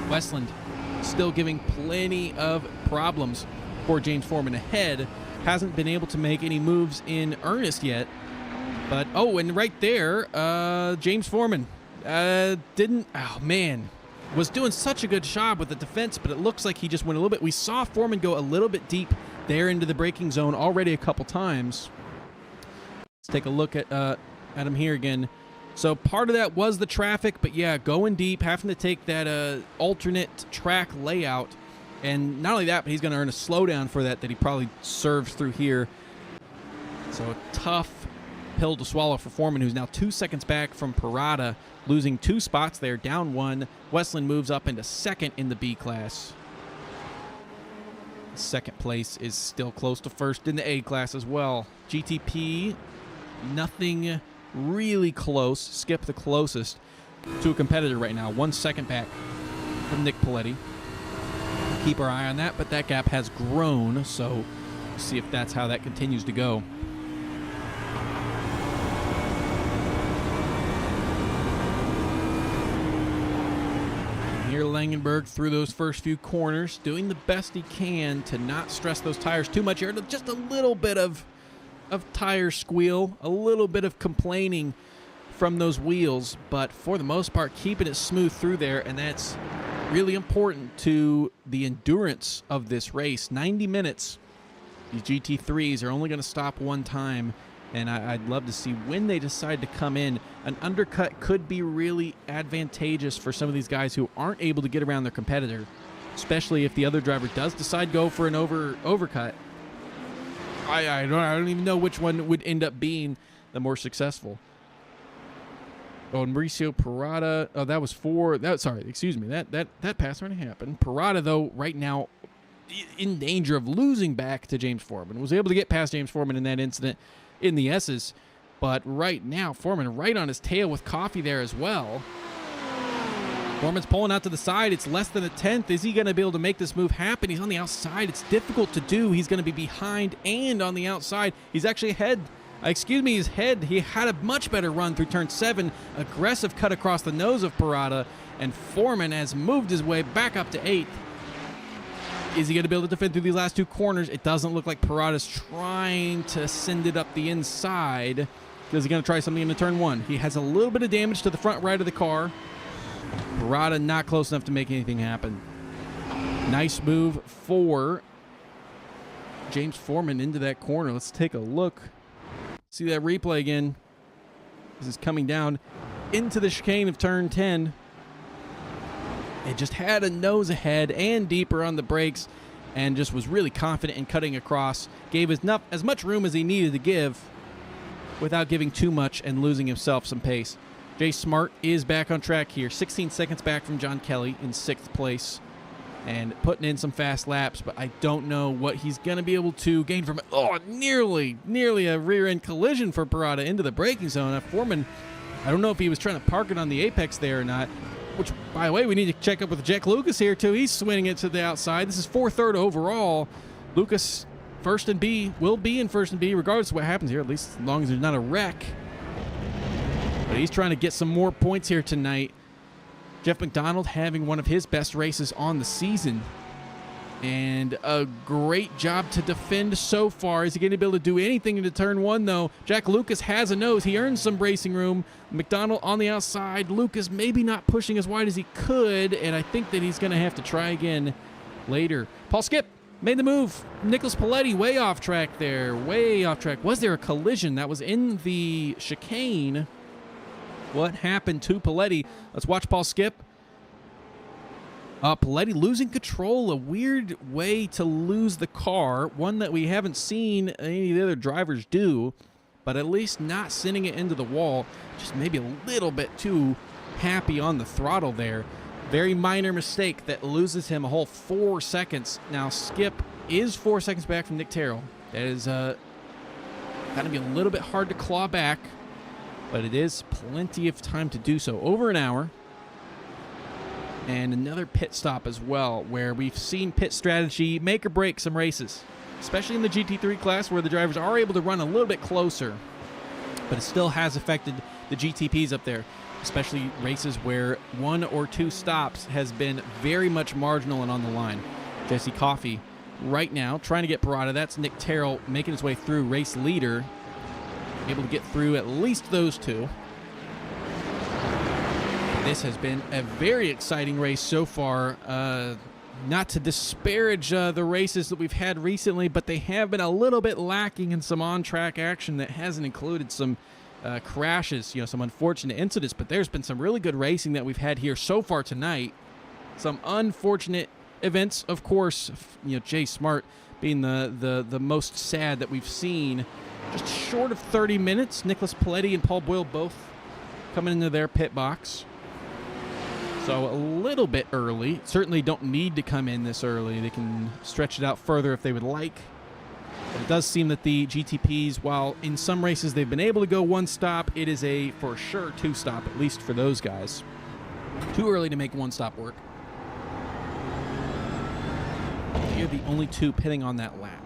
Westland still giving plenty of problems for James Foreman ahead. Hasn't been able to make any moves in earnest yet. But, and right there, James Foreman was doing such a good job with the defense, but it looks like he just went a little bit. We saw Foreman go a little bit deep there into the braking zone already a couple times. Let's take a look at him here again. So part of that was the traffic, but yeah, going deep, having to take that alternate track layout. And not only that, but he's going to earn a slowdown for that he probably serves through here. So a tough pill to swallow for Foreman, who's now 2 seconds back from Parada, losing 2 spots there, down 1. Westland moves up into second in the B class. Second place is still close to first in the A class as well. GTP, nothing really close. Skip the closest to a competitor right now. 1 second back from Nick Paletti. keep our eye on that, but that gap has grown, so we'll see if that's how that continues to go. Here Langenberg through those first few corners, doing the best he can to not stress those tires too much here. Just a little bit of tire squeal, a little bit of complaining from those wheels, but for the most part keeping it smooth through there, and that's really important to the endurance of this race. 90 minutes. These GT3s are only going to stop one time, and I'd love to see when they decide to come in. An undercut could be really advantageous for some of these guys who aren't able to get around their competitor, especially if the other driver does decide to go for an overcut. I don't even know which one would end up being the more successful. Oh, and Mauricio Parada. Oh, that was sorry, excuse me. That pass already happened. Parada, though, right now in danger of losing back to James Foreman. Was able to get past James Foreman in that incident in the S's, but right now Foreman right on his tail with Coffey there as well. Foreman's pulling out to the side. It's less than a tenth. Is he going to be able to make this move happen? He's on the outside. It's difficult to do. He's going to be behind and on the outside. He's actually ahead. He's ahead. He had a much better run through turn 7. Aggressive cut across the nose of Parada, and Foreman has moved his way back up to 8th. Is he going to be able to defend through these last two corners? It doesn't look like Parada's trying to send it up the inside. Is he going to try something into turn 1? He has a little bit of damage to the front right of the car. Parada not close enough to make anything happen. Nice move for James Foreman into that corner. Let's take a look. See that replay again. This is coming down into the chicane of turn 10. It just had a nose ahead and deeper on the brakes, and just was really confident in cutting across. Gave as much room as he needed to give without giving too much and losing himself some pace. Jay Smart is back on track here. 16 seconds back from John Kelly in 6th place and putting in some fast laps, but I don't know what he's going to be able to gain from it. Oh, nearly a rear-end collision for Parada into the braking zone. Foreman, I don't know if he was trying to park it on the apex there or not, which, by the way, we need to check up with Jack Lucas here, too. He's swinging it to the outside. This is 4-3 overall. Lucas, first and B, will be in first and B, regardless of what happens here, at least as long as there's not a wreck. But he's trying to get some more points here tonight. Jeff McDonald having one of his best races on the season. And a great job to defend so far. Is he going to be able to do anything into turn 1, though? Jack Lucas has a nose. He earns some racing room. McDonald on the outside. Lucas maybe not pushing as wide as he could, and I think that he's going to have to try again later. Paul Skip made the move. Nicholas Paletti way off track there. Way off track. Was there a collision that was in the chicane? What happened to Paletti? Let's watch Paul Skip. Paletti losing control, a weird way to lose the car, one that we haven't seen any of the other drivers do, but at least not sending it into the wall, just maybe a little bit too happy on the throttle there. Very minor mistake that loses him a whole 4 seconds. Now Skip is 4 seconds back from Nick Terrell. That is going to be a little bit hard to claw back, but it is plenty of time to do so. Over an hour. And another pit stop as well, where we've seen pit strategy make or break some races, especially in the GT3 class where the drivers are able to run a little bit closer, but it still has affected the GTPs up there, especially races where 1 or 2 stops has been very much marginal and on the line. Jesse Coffey right now trying to get Parada. That's Nick Terrell making his way through, race leader, able to get through at least those 2. This has been a very exciting race so far. Not to disparage the races that we've had recently, but they have been a little bit lacking in some on-track action that hasn't included some crashes, some unfortunate incidents. But there's been some really good racing that we've had here so far tonight. Some unfortunate events, of course. Jay Smart being the most sad that we've seen. Just short of 30 minutes. Nicholas Paletti and Paul Boyle both coming into their pit box. So a little bit early. Certainly don't need to come in this early. They can stretch it out further if they would like. But it does seem that the GTPs, while in some races they've been able to go 1 stop, it is a for sure 2 stop, at least for those guys. Too early to make 1 stop work. They're the only two pitting on that lap.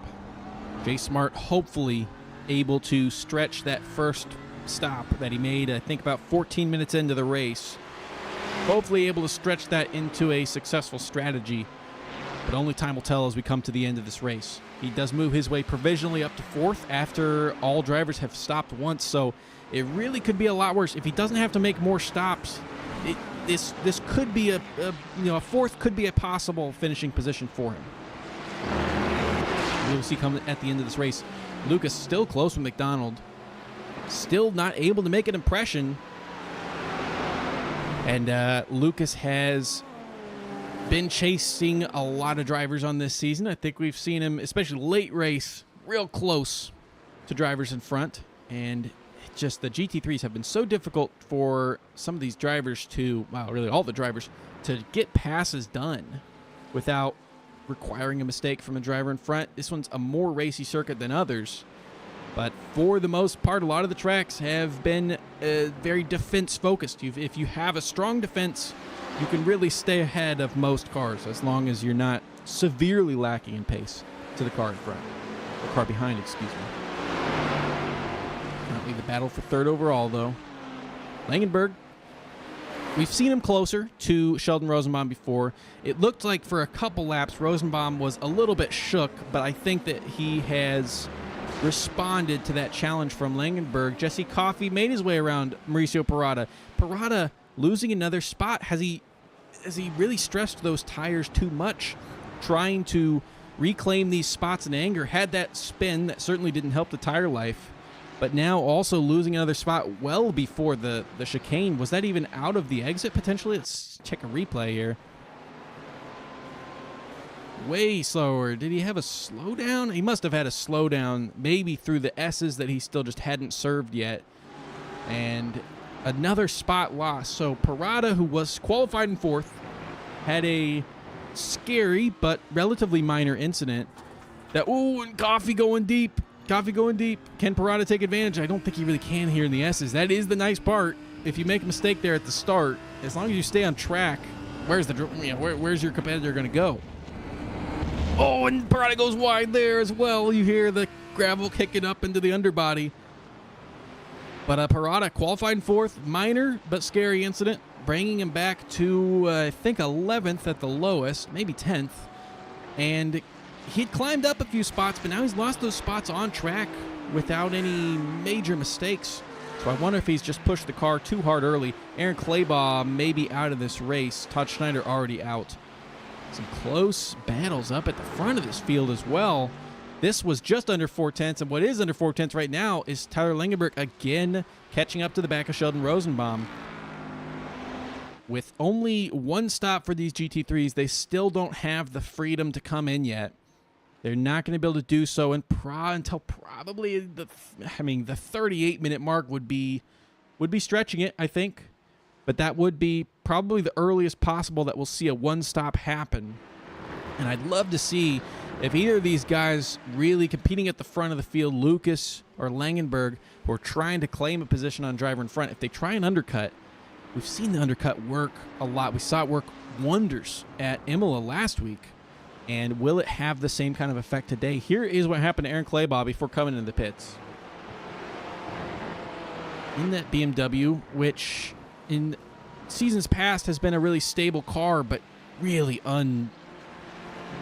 Jay Smart hopefully able to stretch that first stop that he made, I think about 14 minutes into the race. Hopefully able to stretch that into a successful strategy, but only time will tell as we come to the end of this race. He does move his way provisionally up to fourth after all drivers have stopped once, so it really could be a lot worse. If he doesn't have to make more stops, this could be a fourth could be a possible finishing position for him. We'll see come at the end of this race. Lucas still close with McDonald, still not able to make an impression, and Lucas has been chasing a lot of drivers on this season. I think we've seen him, especially late race, real close to drivers in front. And just the GT3s have been so difficult for some of these drivers to, well, really all the drivers, to get passes done without requiring a mistake from a driver in front. This one's a more racy circuit than others. But for the most part, a lot of the tracks have been very defense-focused. If you have a strong defense, you can really stay ahead of most cars as long as you're not severely lacking in pace to the car in front. The car behind, excuse me. Currently the battle for third overall, though. Langenberg, we've seen him closer to Sheldon Rosenbaum before. It looked like for a couple laps, Rosenbaum was a little bit shook, but I think that he has responded to that challenge from Langenberg. Jesse Coffey made his way around Mauricio Parada. Parada losing another spot. Has he really stressed those tires too much, trying to reclaim these spots in anger? Had that spin that certainly didn't help the tire life, but now also losing another spot well before the chicane. Was that even out of the exit potentially? Let's check a replay here. Way slower. Did he have a slowdown? He must have had a slowdown, maybe through the S's that he still just hadn't served yet. And another spot lost. So Parada, who was qualified in fourth, had a scary but relatively minor incident. And Coffey going deep. Coffey going deep. Can Parada take advantage? I don't think he really can here in the S's. That is the nice part. If you make a mistake there at the start, as long as you stay on track, where's your competitor going to go? Oh, and Parada goes wide there as well. You hear the gravel kicking up into the underbody. But Parada qualified in fourth, minor but scary incident, bringing him back to, I think, 11th at the lowest, maybe 10th. And he'd climbed up a few spots, but now he's lost those spots on track without any major mistakes. So I wonder if he's just pushed the car too hard early. Aaron Claybaugh may be out of this race. Todd Schneider already out. Some close battles up at the front of this field as well. This was just under 4/10, and what is under 4/10 right now is Tyler Langenberg again catching up to the back of Sheldon Rosenbaum. With only one stop for these GT3s, they still don't have the freedom to come in yet. They're not going to be able to do so until probably the 38-minute mark would be stretching it, I think. But that would be probably the earliest possible that we'll see a one-stop happen. And I'd love to see if either of these guys really competing at the front of the field, Lucas or Langenberg, who are trying to claim a position on driver in front, if they try and undercut, we've seen the undercut work a lot. We saw it work wonders at Imola last week. And will it have the same kind of effect today? Here is what happened to Aaron Claybaugh before coming into the pits. In that BMW, which in seasons past has been a really stable car, but really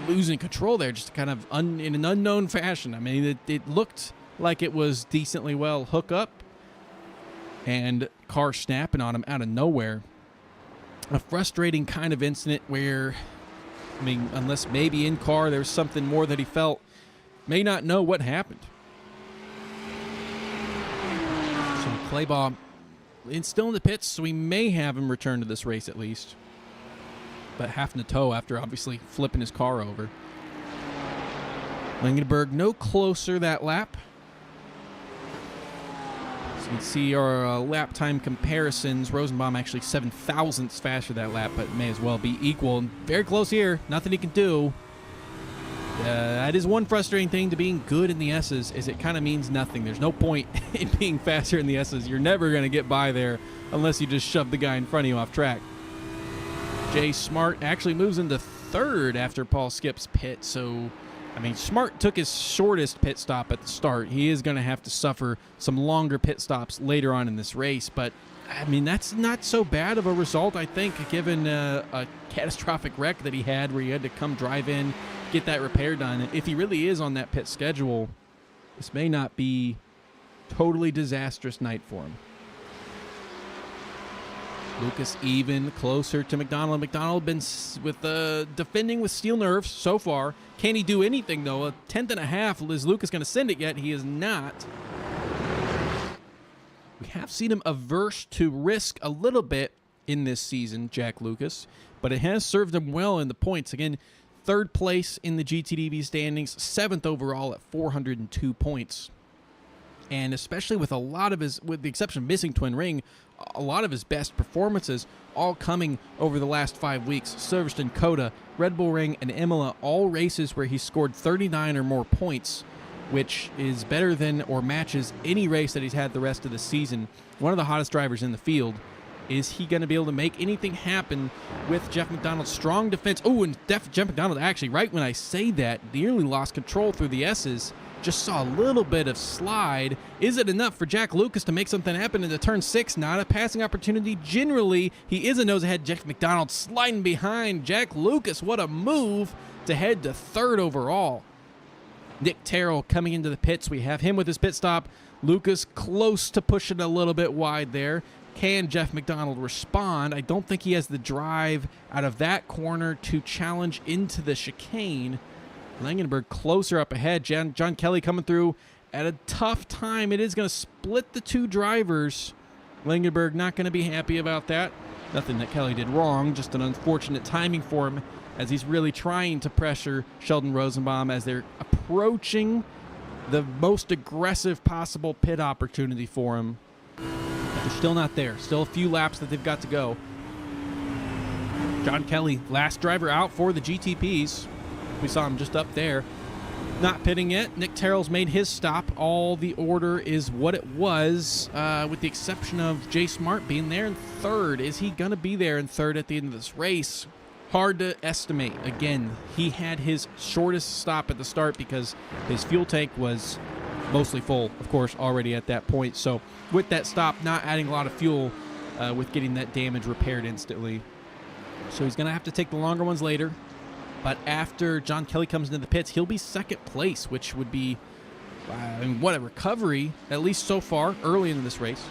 losing control there, just kind of in an unknown fashion. I mean, it looked like it was decently well hook up, and car snapping on him out of nowhere. A frustrating kind of incident where, I mean, unless maybe in car there's something more that he felt, may not know what happened. So Claybaugh is still in the pits, so we may have him return to this race at least. But having to tow after obviously flipping his car over. Langenberg no closer that lap. So you can see our lap time comparisons. Rosenbaum actually 7 thousandths faster that lap, but may as well be equal. Very close here. Nothing he can do. That is one frustrating thing to being good in the S's, is it kind of means nothing. There's no point in being faster in the S's. You're never going to get by there unless you just shove the guy in front of you off track. Jay Smart actually moves into third after Paul skips pit. So, I mean, Smart took his shortest pit stop at the start. He is going to have to suffer some longer pit stops later on in this race. But, I mean, that's not so bad of a result, I think, given a catastrophic wreck that he had where he had to come drive in, get that repair done. If he really is on that pit schedule, this may not be totally disastrous night for him. Lucas even closer to McDonald. McDonald been defending with steel nerves so far. Can he do anything, though? A tenth and a half. Is Lucas going to send it yet? He is not. We have seen him averse to risk a little bit in this season, Jack Lucas, but it has served him well in the points. Again, third place in the GTDB standings, seventh overall at 402 points. And especially with a lot of his, with the exception of missing Twin Ring, a lot of his best performances all coming over the last 5 weeks. Silverstone, Coda, Red Bull Ring, and Imola, all races where he scored 39 or more points, which is better than or matches any race that he's had the rest of the season. One of the hottest drivers in the field. Is he going to be able to make anything happen with Jeff McDonald's strong defense? Oh, and Jeff McDonald, actually, right when I say that, nearly lost control through the S's. Just saw a little bit of slide. Is it enough for Jack Lucas to make something happen into turn 6? Not a passing opportunity. Generally, he is a nose ahead. Jeff McDonald sliding behind Jack Lucas. What a move to head to third overall. Nick Terrell coming into the pits. We have him with his pit stop. Lucas close to pushing a little bit wide there. Can Jeff McDonald respond? I don't think he has the drive out of that corner to challenge into the chicane. Langenberg closer up ahead. John Kelly coming through at a tough time. It is going to split the two drivers. Langenberg not going to be happy about that. Nothing that Kelly did wrong, just an unfortunate timing for him as he's really trying to pressure Sheldon Rosenbaum as they're approaching the most aggressive possible pit opportunity for him. But they're still not there. Still a few laps that they've got to go. John Kelly, last driver out for the GTPs. We saw him just up there. Not pitting yet. Nick Terrell's made his stop. All the order is what it was, with the exception of Jay Smart being there in third. Is he going to be there in third at the end of this race? Hard to estimate. Again, he had his shortest stop at the start because his fuel tank was mostly full, of course, already at that point. So with that stop, not adding a lot of fuel with getting that damage repaired instantly. So he's going to have to take the longer ones later. But after John Kelly comes into the pits, he'll be second place, which would be, what a recovery, at least so far, early in this race.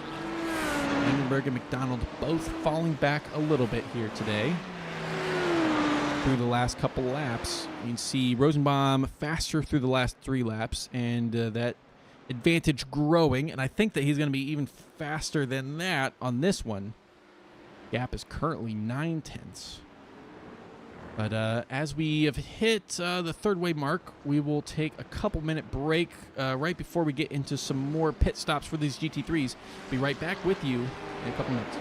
Langenberg and McDonald both falling back a little bit here today. Through the last couple laps, you can see Rosenbaum faster through the last 3 laps, and that advantage growing. And I think that he's going to be even faster than that on this one. Gap is currently 9/10. But as we have hit the third wave mark, we will take a couple-minute break right before we get into some more pit stops for these GT3s. Be right back with you in a couple minutes.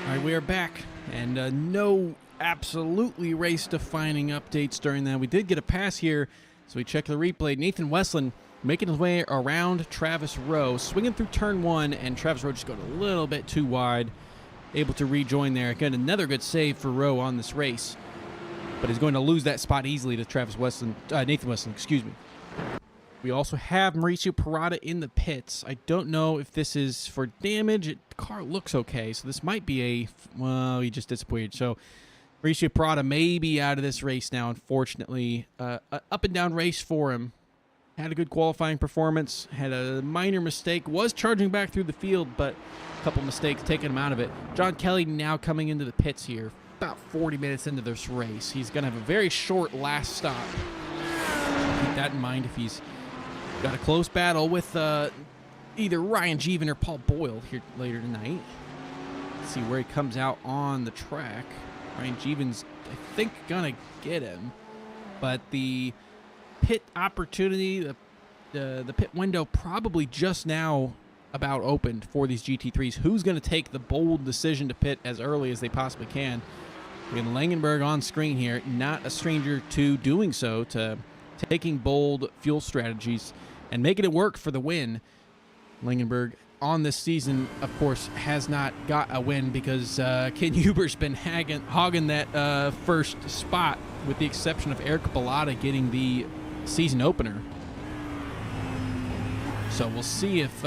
All right, we are back, and no absolutely race-defining updates during that. We did get a pass here, so we check the replay. Nathan Westland making his way around Travis Rowe, swinging through turn one, and Travis Rowe just going a little bit too wide, able to rejoin there. Again, another good save for Rowe on this race, but he's going to lose that spot easily to Nathan Westland, excuse me. We also have Mauricio Parada in the pits. I don't know if this is for damage. The car looks okay, so this might be well, he just disappeared. So Mauricio Parada may be out of this race now, unfortunately. Up and down race for him. Had a good qualifying performance, had a minor mistake, was charging back through the field, but a couple mistakes taking him out of it. John Kelly now coming into the pits here, about 40 minutes into this race. He's going to have a very short last stop. Keep that in mind if he's got a close battle with either Ryan Jeevan or Paul Boyle here later tonight. Let's see where he comes out on the track. Ryan Jeevan's, I think, going to get him. But the pit opportunity, the pit window probably just now about opened for these GT3s. Who's going to take the bold decision to pit as early as they possibly can? We have Langenberg on screen here, not a stranger to doing so, to taking bold fuel strategies and making it work for the win. Langenberg on this season, of course, has not got a win because Ken Huber's been hogging that first spot, with the exception of Eric Bellata getting the season opener. So we'll see if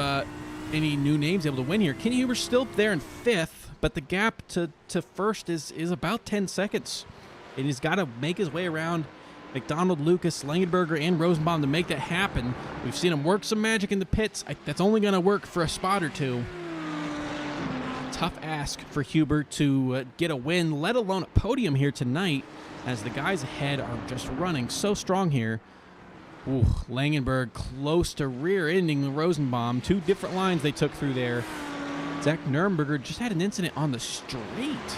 any new names able to win here. Ken Huber's still there in fifth, but the gap to first is about 10 seconds. And he's got to make his way around McDonald, Lucas, Langenberger, and Rosenbaum to make that happen. We've seen him work some magic in the pits. That's only going to work for a spot or two. Tough ask for Huber to get a win, let alone a podium here tonight, as the guys ahead are just running so strong here. Ooh, Langenberg close to rear-ending the Rosenbaum. Two different lines they took through there. Zach Nuremberger just had an incident on the street.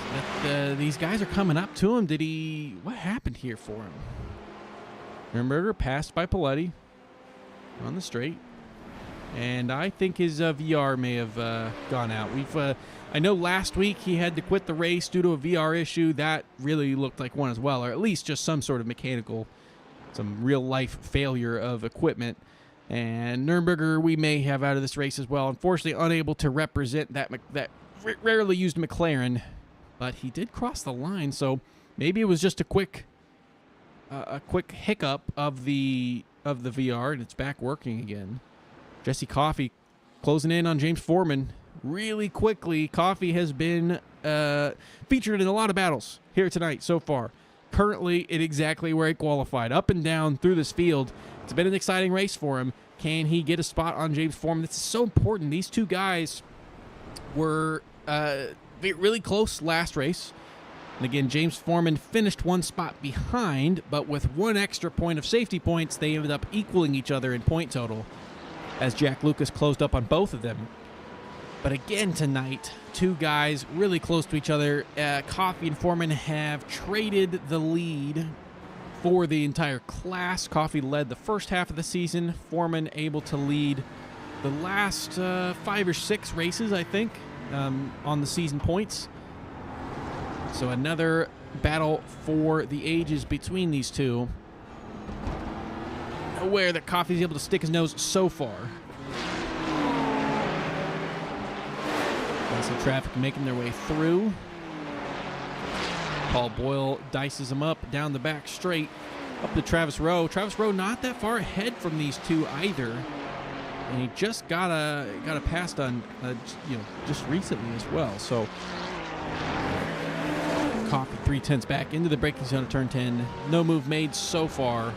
These guys are coming up to him. What happened here for him? Nuremberger passed by Paletti on the straight, and I think his VR may have gone out. I know last week he had to quit the race due to a VR issue. That really looked like one as well, or at least just some sort of mechanical, some real-life failure of equipment. And Nuremberger we may have out of this race as well. Unfortunately, unable to represent that rarely used McLaren, but he did cross the line, so maybe it was just a quick hiccup of the VR, and it's back working again. Jesse Coffey closing in on James Foreman really quickly. Coffey has been featured in a lot of battles here tonight so far. Currently at exactly where he qualified, up and down through this field. It's been an exciting race for him. Can he get a spot on James Foreman? This is so important. These two guys were really close last race. And again, James Foreman finished one spot behind, but with one extra point of safety points, they ended up equaling each other in point total, as Jack Lucas closed up on both of them. But again tonight, two guys really close to each other. Coffey and Foreman have traded the lead for the entire class. Coffey led the first half of the season. Foreman able to lead the last 5 or 6 races, I think, on the season points. So another battle for the ages between these two. Nowhere that Coffey's able to stick his nose so far. Some traffic making their way through. Paul Boyle dices him up down the back straight up to Travis Rowe. Travis Rowe not that far ahead from these two either, and he just got a pass on just recently as well. So Coffey 3/10 back into the braking zone of turn 10. No move made so far.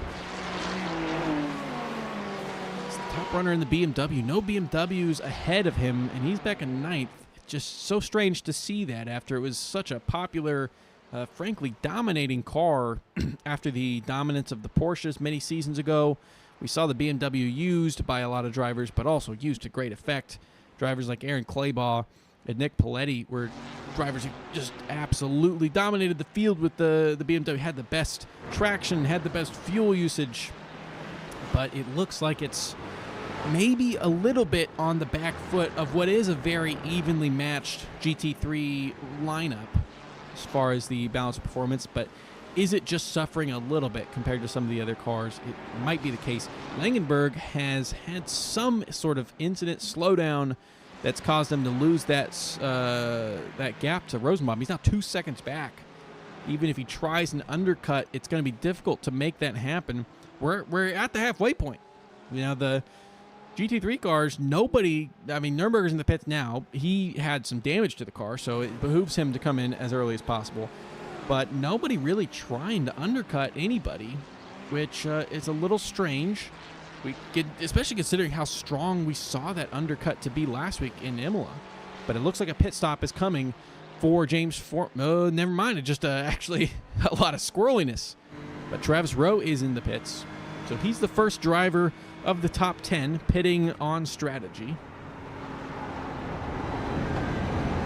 It's the top runner in the BMW. No BMWs ahead of him, and he's back in 9th. Just so strange to see that after it was such a popular, frankly, dominating car after the dominance of the Porsches many seasons ago. We saw the BMW used by a lot of drivers, but also used to great effect. Drivers like Aaron Claybaugh and Nick Paletti were drivers who just absolutely dominated the field with the BMW. Had the best traction, had the best fuel usage, but it looks like it's maybe a little bit on the back foot of what is a very evenly matched GT3 lineup as far as the balance of performance, but is it just suffering a little bit compared to some of the other cars? It might be the case. Langenberg has had some sort of incident slowdown that's caused him to lose that gap to Rosenbaum. He's now 2 seconds back. Even if he tries an undercut, it's going to be difficult to make that happen. We're at the halfway point. The GT3 cars, Nürnberger's in the pits now. He had some damage to the car, so it behooves him to come in as early as possible. But nobody really trying to undercut anybody, which is a little strange. Especially considering how strong we saw that undercut to be last week in Imola. But it looks like a pit stop is coming for James Foreman. Oh, never mind. It's just actually a lot of squirreliness. But Travis Rowe is in the pits. So he's the first driver of the top 10 pitting on strategy.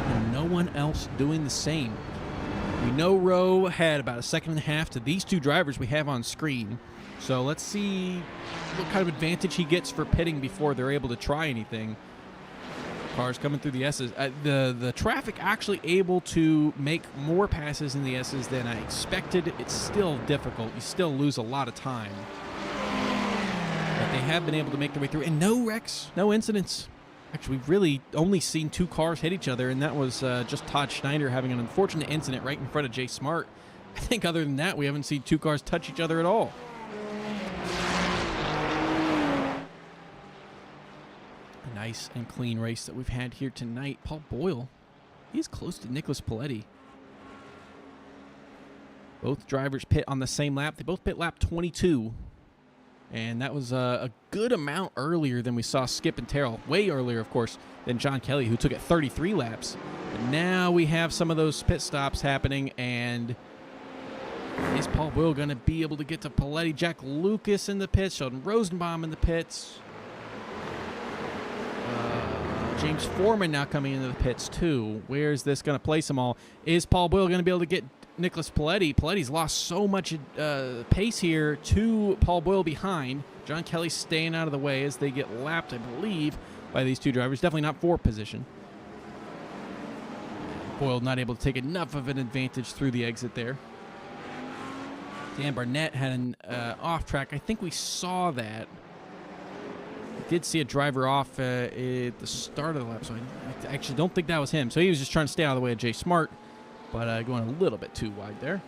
And no one else doing the same. We know Rowe had about 1.5 seconds to these two drivers we have on screen. So let's see what kind of advantage he gets for pitting before they're able to try anything. Cars coming through the S's. The traffic actually able to make more passes in the S's than I expected. It's still difficult. You still lose a lot of time. But they have been able to make their way through. And no wrecks, no incidents. Actually, we've really only seen 2 cars hit each other, and that was just Todd Schneider having an unfortunate incident right in front of Jay Smart. I think other than that, we haven't seen 2 cars touch each other at all. A nice and clean race that we've had here tonight. Paul Boyle, he's close to Nicholas Paletti. Both drivers pit on the same lap. They both pit lap 22. And that was a good amount earlier than we saw Skip and Terrell. Way earlier, of course, than John Kelly, who took it 33 laps. But now we have some of those pit stops happening, and is Paul Boyle going to be able to get to Paletti? Jack Lucas in the pits, Sheldon Rosenbaum in the pits. James Foreman now coming into the pits, too. Where is this going to place them all? Is Paul Boyle going to be able to get Nicholas Paletti? Paletti's lost so much pace here to Paul Boyle behind. John Kelly staying out of the way as they get lapped, I believe, by these two drivers. Definitely not for position. Boyle not able to take enough of an advantage through the exit there. Dan Barnett had an off track. I think we saw that. I did see a driver off at the start of the lap, so I actually don't think that was him. So he was just trying to stay out of the way of Jay Smart, but going a little bit too wide there.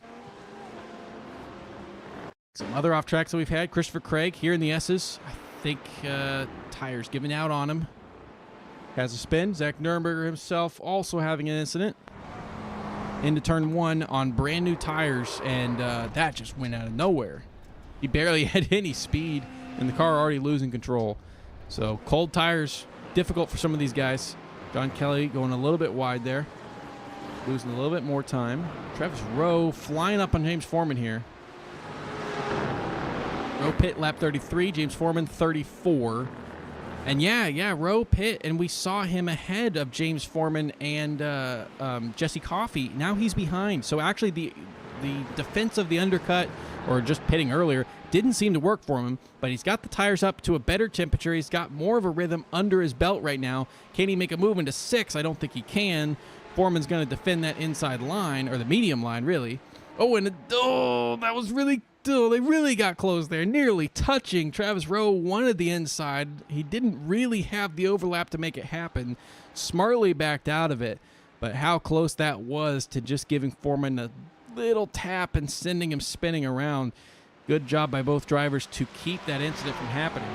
Some other off tracks that we've had. Christopher Craig here in the S's. I think tires giving out on him. Has a spin. Zach Nürnberger himself also having an incident. Into turn 1 on brand new tires, and that just went out of nowhere. He barely had any speed, and the car already losing control. So cold tires, difficult for some of these guys. John Kelly going a little bit wide there, losing a little bit more time. Travis Rowe flying up on James Foreman here. Rowe pit lap 33, James Foreman 34. And yeah, Rowe pit, and we saw him ahead of James Foreman and Jesse Coffey. Now he's behind. So actually the defense of the undercut, or just pitting earlier, didn't seem to work for him, but he's got the tires up to a better temperature. He's got more of a rhythm under his belt right now. Can he make a move into 6? I don't think he can. Foreman's going to defend that inside line, or the medium line, really. Oh, and that was really... they really got close there, nearly touching. Travis Rowe wanted the inside. He didn't really have the overlap to make it happen. Smartly backed out of it, but how close that was to just giving Foreman a little tap and sending him spinning around. Good job by both drivers to keep that incident from happening.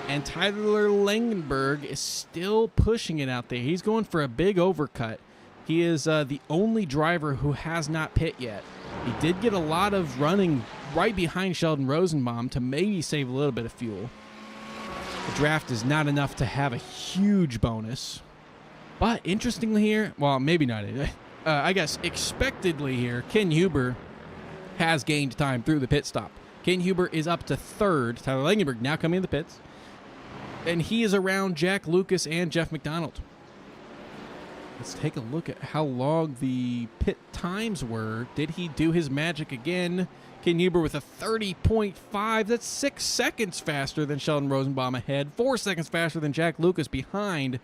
And Tyler Langenberg is still pushing it out there. He's going for a big overcut. He is the only driver who has not pit yet. He did get a lot of running right behind Sheldon Rosenbaum to maybe save a little bit of fuel. The draft is not enough to have a huge bonus. But interestingly here, well, maybe not. I guess expectedly here, Ken Huber has gained time through the pit stop. Ken Huber is up to 3rd. Tyler Langenberg now coming in the pits. And he is around Jack Lucas and Jeff McDonald. Let's take a look at how long the pit times were. Did he do his magic again? Ken Huber with a 30.5. That's 6 seconds faster than Sheldon Rosenbaum ahead. 4 seconds faster than Jack Lucas behind.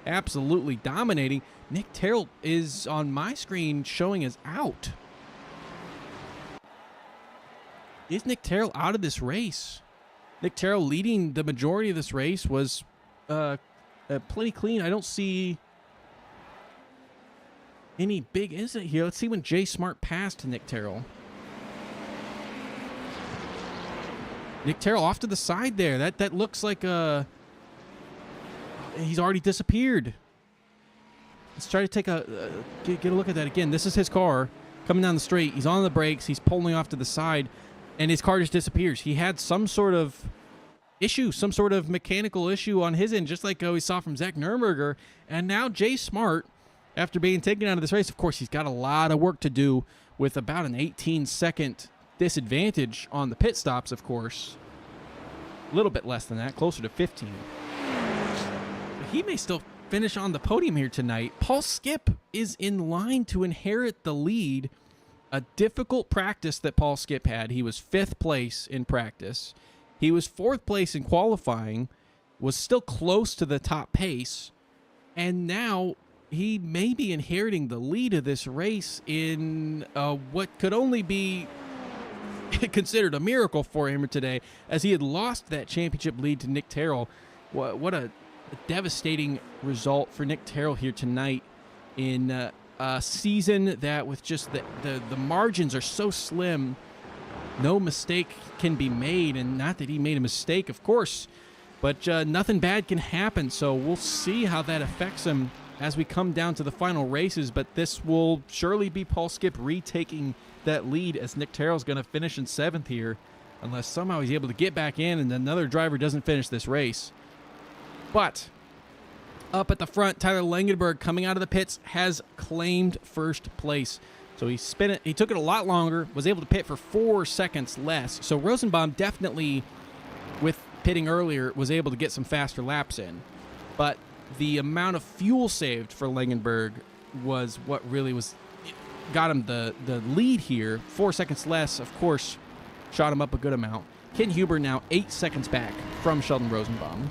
Absolutely dominating. Nick Terrell is on my screen showing as out. Is Nick Terrell out of this race? Nick Terrell leading the majority of this race was plenty clean. I don't see any big incident here. Let's see when Jay Smart passed Nick Terrell. Nick Terrell off to the side there. That looks like he's already disappeared. Let's try to take get a look at that again. This is his car coming down the straight. He's on the brakes. He's pulling off to the side, and his car just disappears. He had some sort of issue, some sort of mechanical issue on his end, just like we saw from Zach Nuremberger. And now Jay Smart, after being taken out of this race, of course, he's got a lot of work to do with about an 18-second disadvantage on the pit stops, of course. A little bit less than that, closer to 15. But he may still finish on the podium here tonight. Paul Skip is in line to inherit the lead. A difficult practice that Paul Skip had. He was 5th place in practice. He was 4th place in qualifying, was still close to the top pace, and now he may be inheriting the lead of this race in what could only be considered a miracle for him today, as he had lost that championship lead to Nick Terrell. What a devastating result for Nick Terrell here tonight in a season that, with just the margins are so slim, no mistake can be made. And not that he made a mistake, of course, but nothing bad can happen. So we'll see how that affects him as we come down to the final races. But this will surely be Paul Skip retaking that lead, as Nick Terrell's going to finish in 7th here, unless somehow he's able to get back in and another driver doesn't finish this race. But up at the front, Tyler Langenberg, coming out of the pits, has claimed 1st place. So he took it a lot longer, was able to pit for 4 seconds less. So Rosenbaum definitely, with pitting earlier, was able to get some faster laps in. But the amount of fuel saved for Langenberg was what really got him the lead here. 4 seconds less, of course, shot him up a good amount. Ken Huber now 8 seconds back from Sheldon Rosenbaum.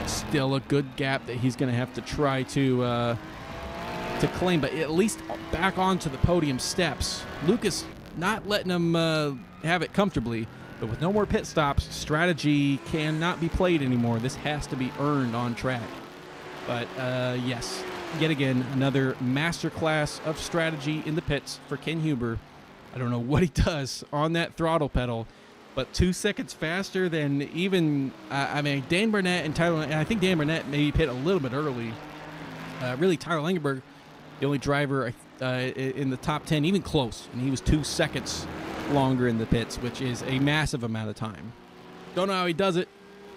Still a good gap that he's going to have to try to claim, but at least back onto the podium steps. Lucas not letting him have it comfortably, but with no more pit stops, strategy cannot be played anymore. This has to be earned on track. But yes, yet again, another masterclass of strategy in the pits for Ken Huber. I don't know what he does on that throttle pedal, but 2 seconds faster than even, Dan Burnett and Tyler, and I think Dan Burnett maybe pit a little bit early. Really, Tyler Langenberg, the only driver in the top 10, even close, and he was 2 seconds longer in the pits, which is a massive amount of time. Don't know how he does it.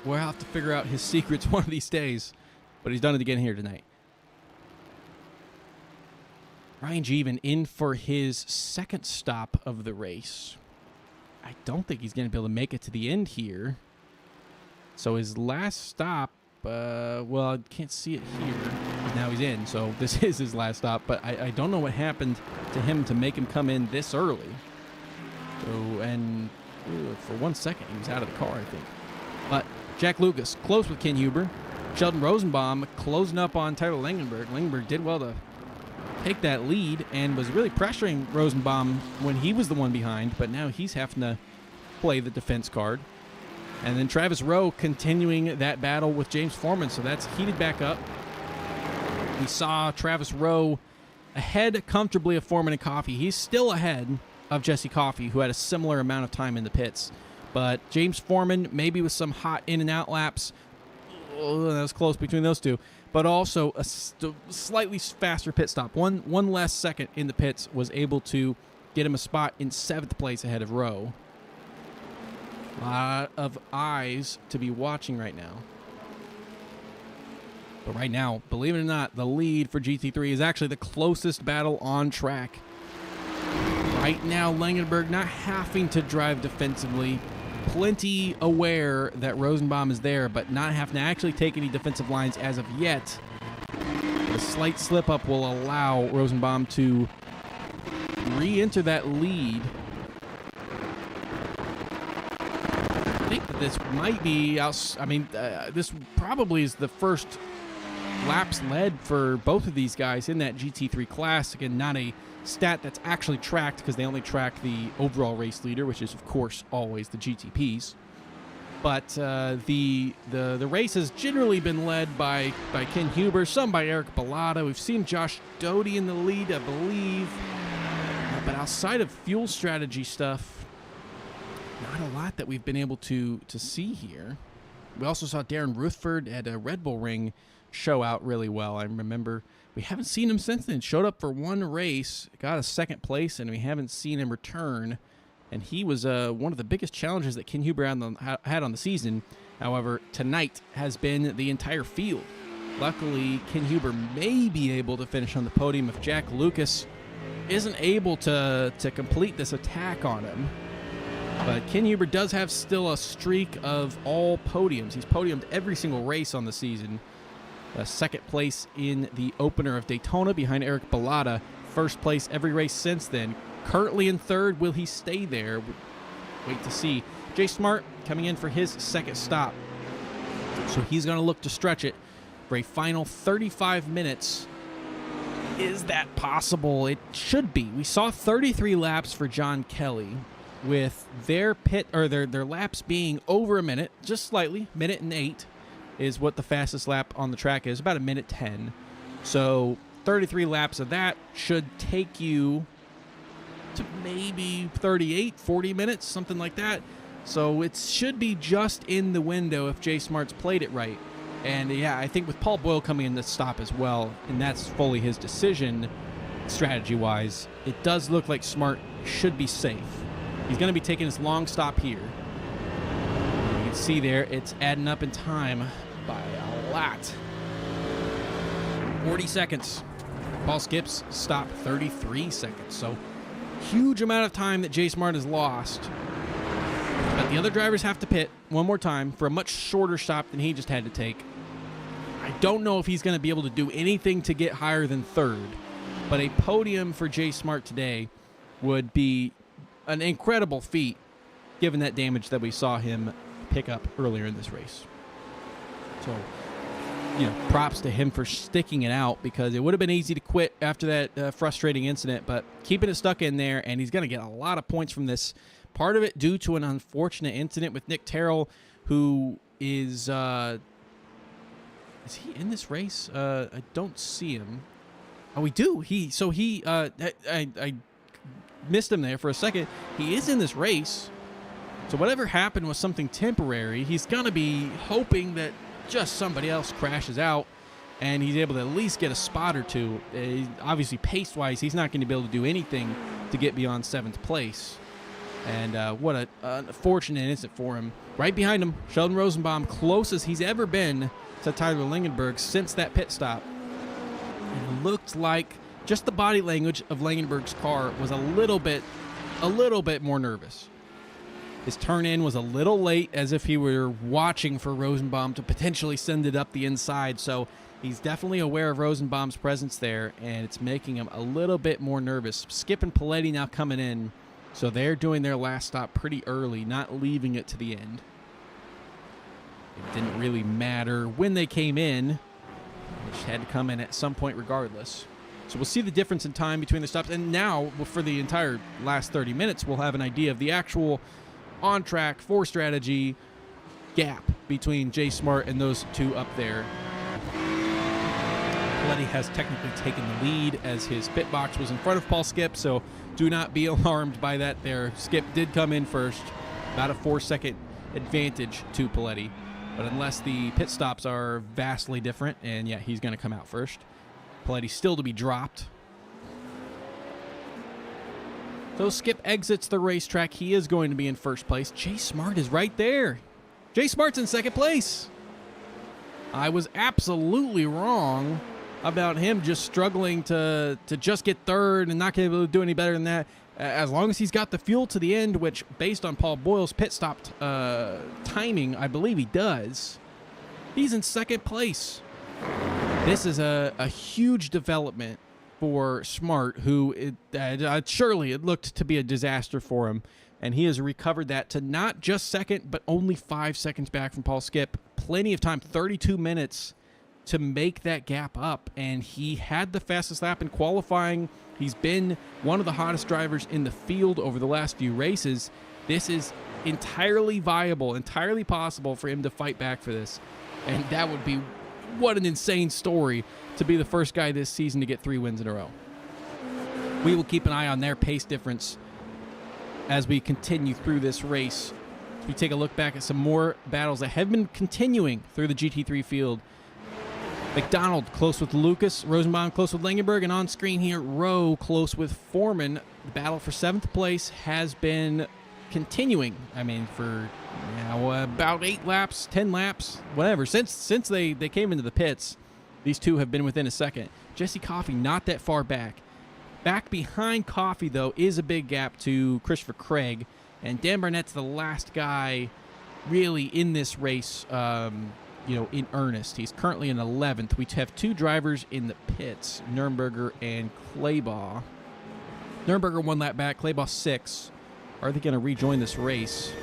We'll have to figure out his secrets one of these days, but he's done it again here tonight. Ryan Jeevan in for his 2nd stop of the race. I don't think he's going to be able to make it to the end here. So his last stop, well, I can't see it here. Now he's in, so this is his last stop. But I don't know what happened to him to make him come in this early. So, and for 1 second, he was out of the car, I think. But Jack Lucas close with Ken Huber. Sheldon Rosenbaum closing up on Tyler Langenberg. Langenberg did well to take that lead and was really pressuring Rosenbaum when he was the one behind, but now he's having to play the defense card. And then Travis Rowe continuing that battle with James Foreman, so that's heated back up. We saw Travis Rowe ahead comfortably of Foreman and Coffey. He's still ahead of Jesse Coffey, who had a similar amount of time in the pits. But James Foreman, maybe with some hot in and out laps, that was close between those two, but also a slightly faster pit stop. One less second in the pits was able to get him a spot in 7th place ahead of Rowe. A lot of eyes to be watching right now. But right now, believe it or not, the lead for GT3 is actually the closest battle on track. Right now, Langenberg not having to drive defensively. Plenty aware that Rosenbaum is there, but not having to actually take any defensive lines as of yet. A slight slip-up will allow Rosenbaum to re-enter that lead. I think that this might be, this probably is the first laps led for both of these guys in that GT3 class. Again, not a stat that's actually tracked because they only track the overall race leader, which is, of course, always the GTPs. But the race has generally been led by Ken Huber, some by Eric Bellata. We've seen Josh Doty in the lead, I believe. But outside of fuel strategy stuff, not a lot that we've been able to see here. We also saw Darren Rutherford at a Red Bull Ring show out really well. I remember we haven't seen him since then. Showed up for one race, got a 2nd place, and we haven't seen him return. And he was one of the biggest challenges that Ken Huber had on the season. However, tonight has been the entire field. Luckily, Ken Huber may be able to finish on the podium if Jack Lucas isn't able to complete this attack on him. But Ken Huber does have still a streak of all podiums. He's podiumed every single race on the season. 2nd place in the opener of Daytona behind Eric Bellata. 1st place every race since then. Currently in 3rd. Will he stay there? Wait to see. Jay Smart coming in for his 2nd stop. So he's going to look to stretch it for a final 35 minutes. Is that possible? It should be. We saw 33 laps for John Kelly, with their their laps being over a minute, just slightly. 1:08 is what the fastest lap on the track is, about 1:10. So 33 laps of that should take you to maybe 38, 40 minutes, something like that. So it should be just in the window if Jay Smart's played it right. And yeah, I think with Paul Boyle coming in this stop as well, and that's fully his decision strategy-wise, it does look like Smart should be safe. He's going to be taking his long stop here. You can see there, it's adding up in time by a lot. 40 seconds. Paul Skips stopped 33 seconds. So huge amount of time that Jay Smart has lost. But the other drivers have to pit one more time for a much shorter stop than he just had to take. I don't know if he's going to be able to do anything to get higher than 3rd. But a podium for Jay Smart today would be an incredible feat, given that damage that we saw him pick up earlier in this race. So, props to him for sticking it out, because it would have been easy to quit after that frustrating incident, but keeping it stuck in there, and he's going to get a lot of points from this. Part of it due to an unfortunate incident with Nick Terrell, who is he in this race? I don't see him. Oh, we do. I missed him there for a second. He is in this race. So whatever happened was something temporary. He's going to be hoping that just somebody else crashes out and he's able to at least get a spot or two. Obviously, pace-wise, he's not going to be able to do anything to get beyond 7th place. And what a unfortunate incident for him. Right behind him, Sheldon Rosenbaum, closest he's ever been to Tyler Langenberg since that pit stop. And it looked like just the body language of Langenberg's car was a little bit more nervous. His turn in was a little late, as if he were watching for Rosenbaum to potentially send it up the inside. So he's definitely aware of Rosenbaum's presence there, and it's making him a little bit more nervous. Skip and Paletti now coming in, so they're doing their last stop pretty early, not leaving it to the end. It didn't really matter when they came in. They just had to come in at some point regardless. So we'll see the difference in time between the stops. And now, for the entire last 30 minutes, we'll have an idea of the actual on-track, for-strategy gap between J Smart and those two up there. Paletti has technically taken the lead as his pit box was in front of Paul Skip, so do not be alarmed by that there. Skip did come in first, about a 4-second advantage to Paletti. But unless the pit stops are vastly different, and yeah, he's going to come out first. Paletti still to be dropped. So Skip exits the racetrack. He is going to be in first place. J Smart is right there. J Smart's in second place. I was absolutely wrong about him just struggling to just get third and not able to do any better than that. As long as he's got the fuel to the end, which based on Paul Boyle's pit stop timing, I believe he does. He's in second place. This is a huge development for Smart, who surely it looked to be a disaster for him, and he has recovered that to not just second, but only 5 seconds back from Paul Skip. Plenty of time, 32 minutes to make that gap up, and he had the fastest lap in qualifying. He's been one of the hottest drivers in the field over the last few races. This is entirely viable, entirely possible for him to fight back for this, and that would be what an insane story to be the first guy this season to get 3 wins in a row. We will keep an eye on their pace difference as we continue through this race. As we take a look back at some more battles that have been continuing through the GT3 field. McDonald close with Lucas, Rosenbaum close with Langenberg, and on screen here, Rowe close with Foreman. The battle for 7th place has been continuing. I mean, for about 8 laps, 10 laps, whatever. Since they came into the pits, these two have been within a second. Jesse Coffey not that far back. Back behind Coffey, though, is a big gap to Christopher Craig. And Dan Barnett's the last guy really in this race, in earnest. He's currently in 11th. We have 2 drivers in the pits, Nürnberger and Claybaugh. Nürnberger 1 lap back, Claybaugh 6. Are they going to rejoin this race?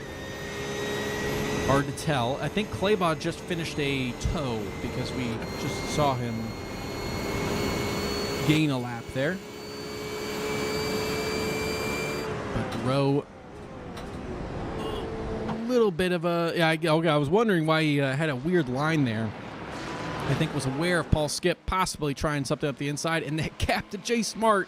Hard to tell. I think Claybaugh just finished a tow because we just saw him gain a lap there. But Rowe, a little bit of a... Yeah, I was wondering why he had a weird line there. I think was aware of Paul Skip possibly trying something up the inside, and that gap to J Smart.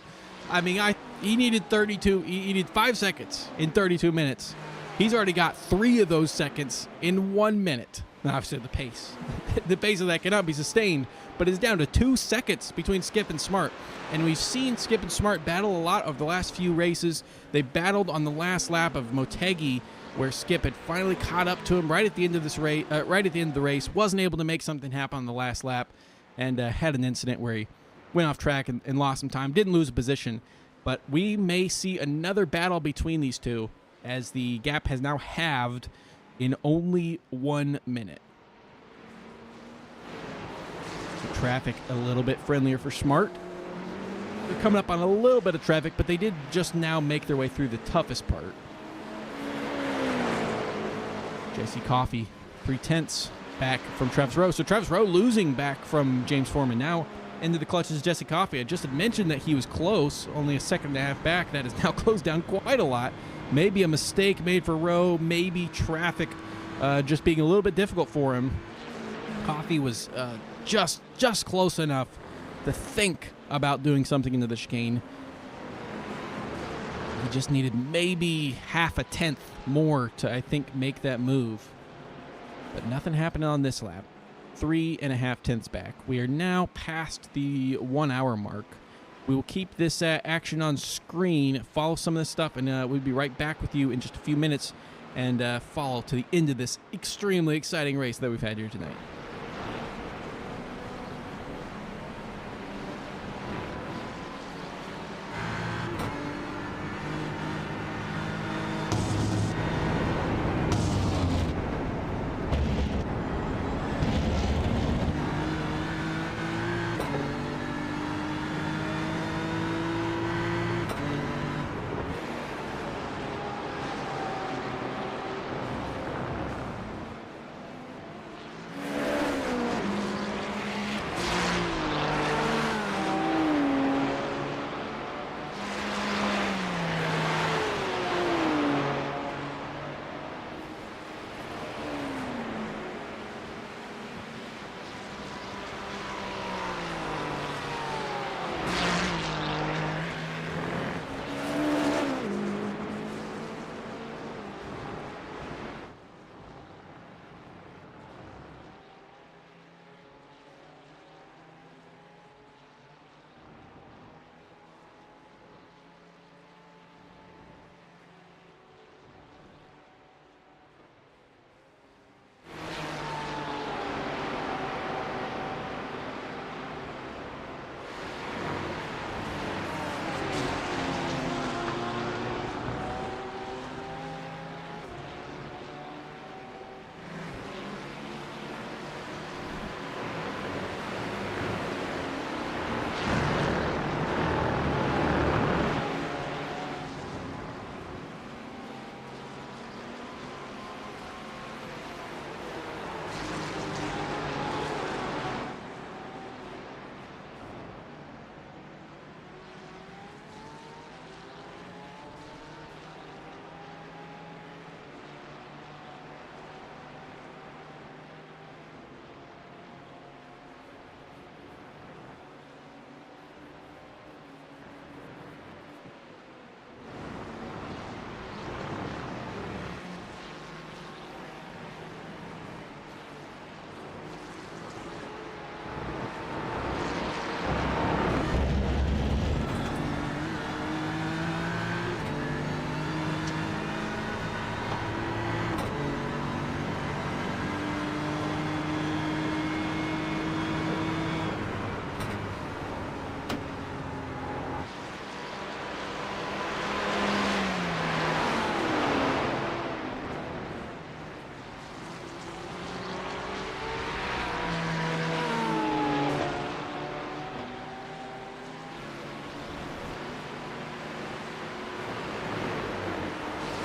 I mean, he needed 32. He needed 5 seconds in 32 minutes. He's already got 3 of those seconds in 1 minute. Now, obviously, the pace. The pace of that cannot be sustained, but it's down to 2 seconds between Skip and Smart. And we've seen Skip and Smart battle a lot over the last few races. They battled on the last lap of Motegi, where Skip had finally caught up to him right at the end of this race. Right at the end of the race, wasn't able to make something happen on the last lap, and had an incident where he went off track and lost some time. Didn't lose a position, but we may see another battle between these two, as the gap has now halved in only 1 minute. So traffic a little bit friendlier for Smart. They're coming up on a little bit of traffic, but they did just now make their way through the toughest part. Jesse Coffey, 3/10 back from Travis Rowe. So Travis Rowe losing back from James Foreman. Now into the clutches of Jesse Coffey. I just had mentioned that he was close, only a second and a half back. That is now closed down quite a lot. Maybe a mistake made for Rowe, maybe traffic just being a little bit difficult for him. Coffey was just close enough to think about doing something into the chicane. He just needed maybe half a tenth more to, I think, make that move. But nothing happened on this lap. 3.5 tenths back. We are now past the 1 hour mark. We will keep this action on screen, follow some of this stuff, and we'll be right back with you in just a few minutes and follow to the end of this extremely exciting race that we've had here tonight.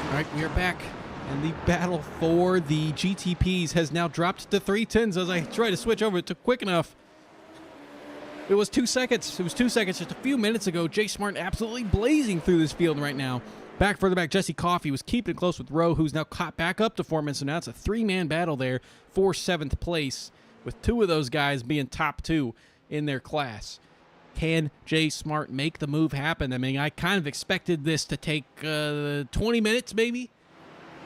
All right, we are back, and the battle for the GTPs has now dropped to 3/10s as I try to switch over. It took quick enough. It was 2 seconds. It was 2 seconds just a few minutes ago. Jay Smart absolutely blazing through this field right now. Further back, Jesse Coffey was keeping it close with Rowe, who's now caught back up to Foreman. So now it's a three-man battle there for 7th place, with two of those guys being top two in their class. Can Jay Smart make the move happen? I mean, I kind of expected this to take 20 minutes, maybe.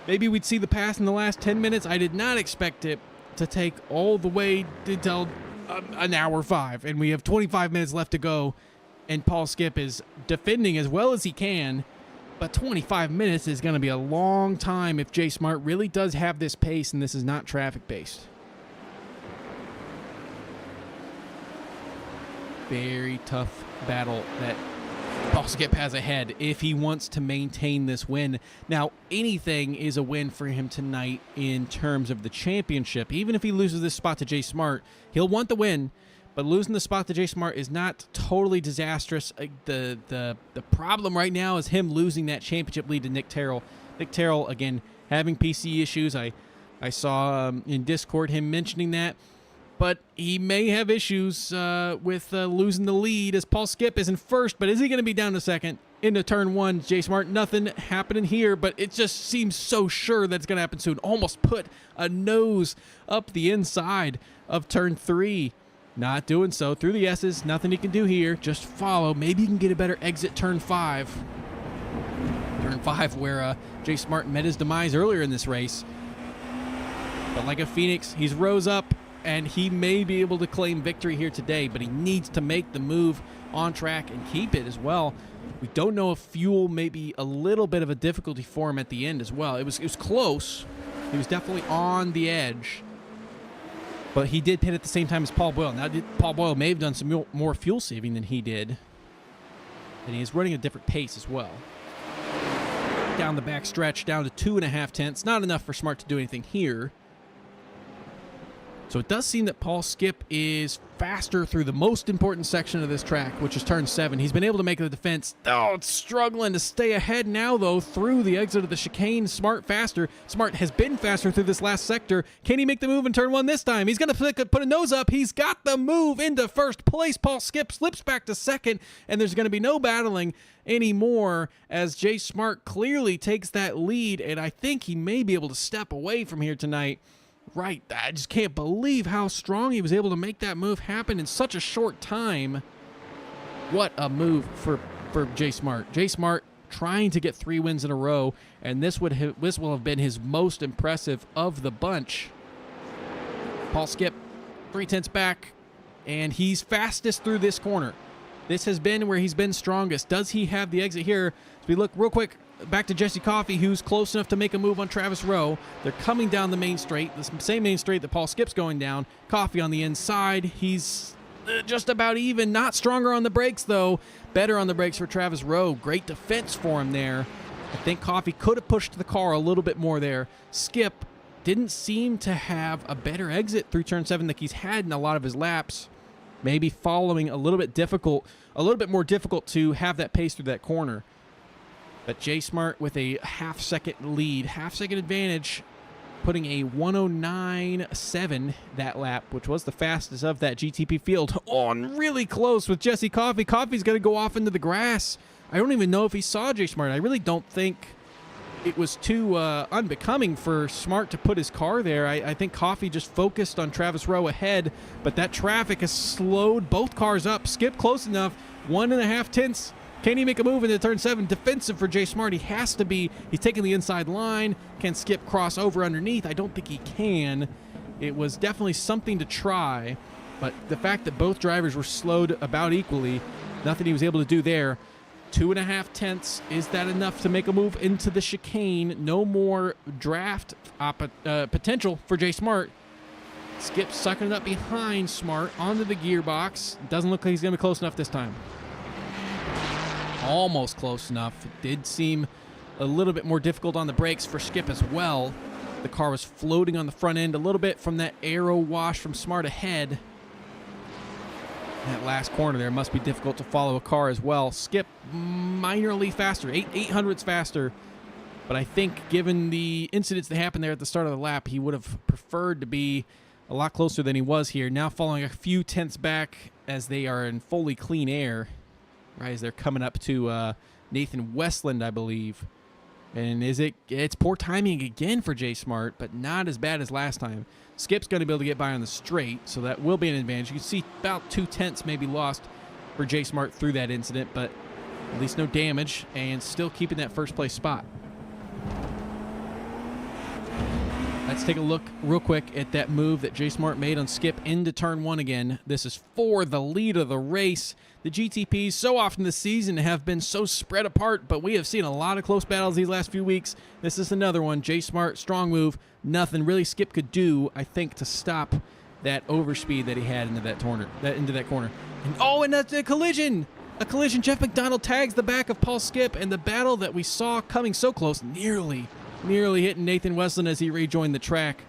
Maybe we'd see the pass in the last 10 minutes. I did not expect it to take all the way until an hour 5, and we have 25 minutes left to go, and Paul Skip is defending as well as he can, but 25 minutes is going to be a long time if Jay Smart really does have this pace and this is not traffic-based. Very tough battle that Paul Skip has ahead if he wants to maintain this win. Now, anything is a win for him tonight in terms of the championship. Even if he loses this spot to Jay Smart, he'll want the win, but losing the spot to Jay Smart is not totally disastrous. The problem right now is him losing that championship lead to Nick Terrell. Nick Terrell, again, having PC issues. I saw in Discord him mentioning that. But he may have issues with losing the lead as Paul Skip is in first. But is he going to be down to second into turn 1? Jay Smart, nothing happening here. But it just seems so sure that it's going to happen soon. Almost put a nose up the inside of turn 3. Not doing so. Through the S's, nothing he can do here. Just follow. Maybe he can get a better exit turn 5. Turn 5 where Jay Smart met his demise earlier in this race. But like a phoenix, he's rose up. And he may be able to claim victory here today, but he needs to make the move on track and keep it as well. We don't know if fuel may be a little bit of a difficulty for him at the end as well. It was close. He was definitely on the edge. But he did pit at the same time as Paul Boyle. Now, Paul Boyle may have done some more fuel saving than he did. And he is running a different pace as well. Down the back stretch, down to 2.5 tenths. Not enough for Smart to do anything here. So it does seem that Paul Skip is faster through the most important section of this track, which is turn 7. He's been able to make the defense. Oh, it's struggling to stay ahead now, though, through the exit of the chicane. Smart faster. Smart has been faster through this last sector. Can he make the move in turn 1 this time? He's going to put a nose up. He's got the move into first place. Paul Skip slips back to second, and there's going to be no battling anymore as Jay Smart clearly takes that lead, and I think he may be able to step away from here tonight. Right, I just can't believe how strong he was able to make that move happen in such a short time. What a move for Jay Smart. Jay Smart trying to get 3 wins in a row, and this will have been his most impressive of the bunch. Paul Skip, 3/10 back, and he's fastest through this corner. This has been where he's been strongest. Does he have the exit here? As we look real quick back to Jesse Coffey, who's close enough to make a move on Travis Rowe. They're coming down the main straight, the same main straight that Paul Skip's going down. Coffey on the inside. He's just about even. Not stronger on the brakes, though. Better on the brakes for Travis Rowe. Great defense for him there. I think Coffey could have pushed the car a little bit more there. Skip didn't seem to have a better exit through turn 7 like he's had in a lot of his laps. Maybe following a little bit more difficult to have that pace through that corner. But Jay Smart with a half-second lead, half-second advantage, putting a 109.7 that lap, which was the fastest of that GTP field. On really close with Jesse Coffey. Coffey's going to go off into the grass. I don't even know if he saw Jay Smart. I really don't think it was too unbecoming for Smart to put his car there. I think Coffey just focused on Travis Rowe ahead, but that traffic has slowed both cars up. Skip close enough, 1.5 tenths. Can he make a move into turn 7? Defensive for Jay Smart. He has to be. He's taking the inside line. Can Skip cross over underneath? I don't think he can. It was definitely something to try, but the fact that both drivers were slowed about equally, nothing he was able to do there. 2.5 tenths. Is that enough to make a move into the chicane? No more draft potential for Jay Smart. Skip sucking it up behind Smart onto the gearbox. Doesn't look like he's going to be close enough this time. Almost close enough. It did seem a little bit more difficult on the brakes for Skip as well. The car was floating on the front end a little bit from that aero wash from Smart ahead. That last corner there must be difficult to follow a car as well. Skip minorly faster, 800ths faster But I think given the incidents that happened there at the start of the lap, he would have preferred to be a lot closer than he was here. Now falling a few tenths back as they are in fully clean air, right, as they're coming up to Nathan Westland, I believe. And it's poor timing again for J Smart, but not as bad as last time. Skip's going to be able to get by on the straight, so that will be an advantage. You can see about 2 tenths maybe lost for J Smart through that incident, but at least no damage and still keeping that first place spot. Let's take a look real quick at that move that J Smart made on Skip into turn 1 again. This is for the lead of the race. The GTPs so often this season have been so spread apart, but we have seen a lot of close battles these last few weeks. This is another one. J Smart, strong move. Nothing really Skip could do, I think, to stop that overspeed that he had into that corner. And that's a collision! A collision. Jeff McDonald tags the back of Paul Skip, and the battle that we saw coming so close, nearly hitting Nathan Westland as he rejoined the track.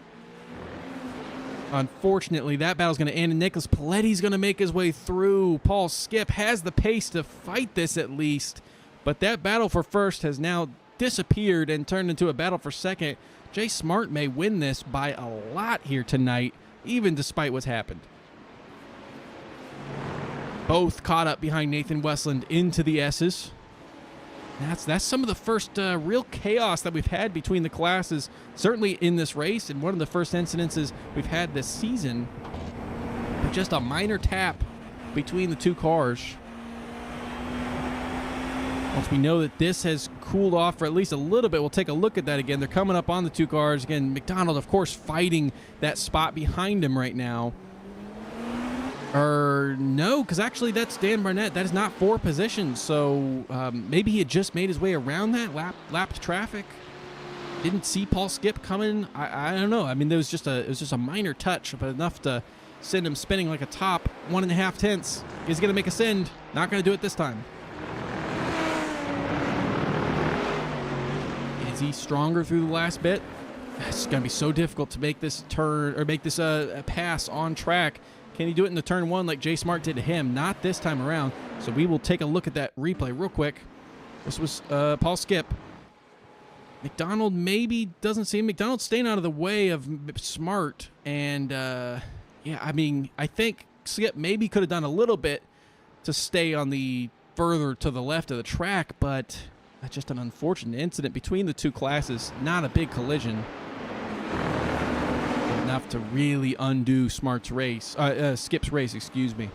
Unfortunately, that battle's going to end, and Nicholas Paletti's going to make his way through. Paul Skip has the pace to fight this at least, but that battle for first has now disappeared and turned into a battle for second. J Smart may win this by a lot here tonight, even despite what's happened. Both caught up behind Nathan Westland into the S's. That's some of the first real chaos that we've had between the classes, certainly in this race, and one of the first incidences we've had this season. But just a minor tap between the two cars. Once we know that this has cooled off for at least a little bit, we'll take a look at that again. They're coming up on the two cars. Again, McDonald, of course, fighting that spot behind him right now. Or no, because actually that's Dan Barnett. That is not for position. So maybe he had just made his way around that, lapped traffic. Didn't see Paul Skip coming. I don't know. I mean, it was just a minor touch, but enough to send him spinning like a top. 1.5 tenths. He's going to make a send. Not going to do it this time. Is he stronger through the last bit? It's going to be so difficult to make this turn or make this a pass on track. Can he do it in the turn 1 like J Smart did to him? Not this time around. So we will take a look at that replay real quick. This was Paul Skip. McDonald maybe doesn't see him. McDonald staying out of the way of Smart. And, yeah, I mean, I think Skip maybe could have done a little bit to stay on the further to the left of the track, but that's just an unfortunate incident between the two classes. Not a big collision. Enough to really undo Skip's race, excuse me.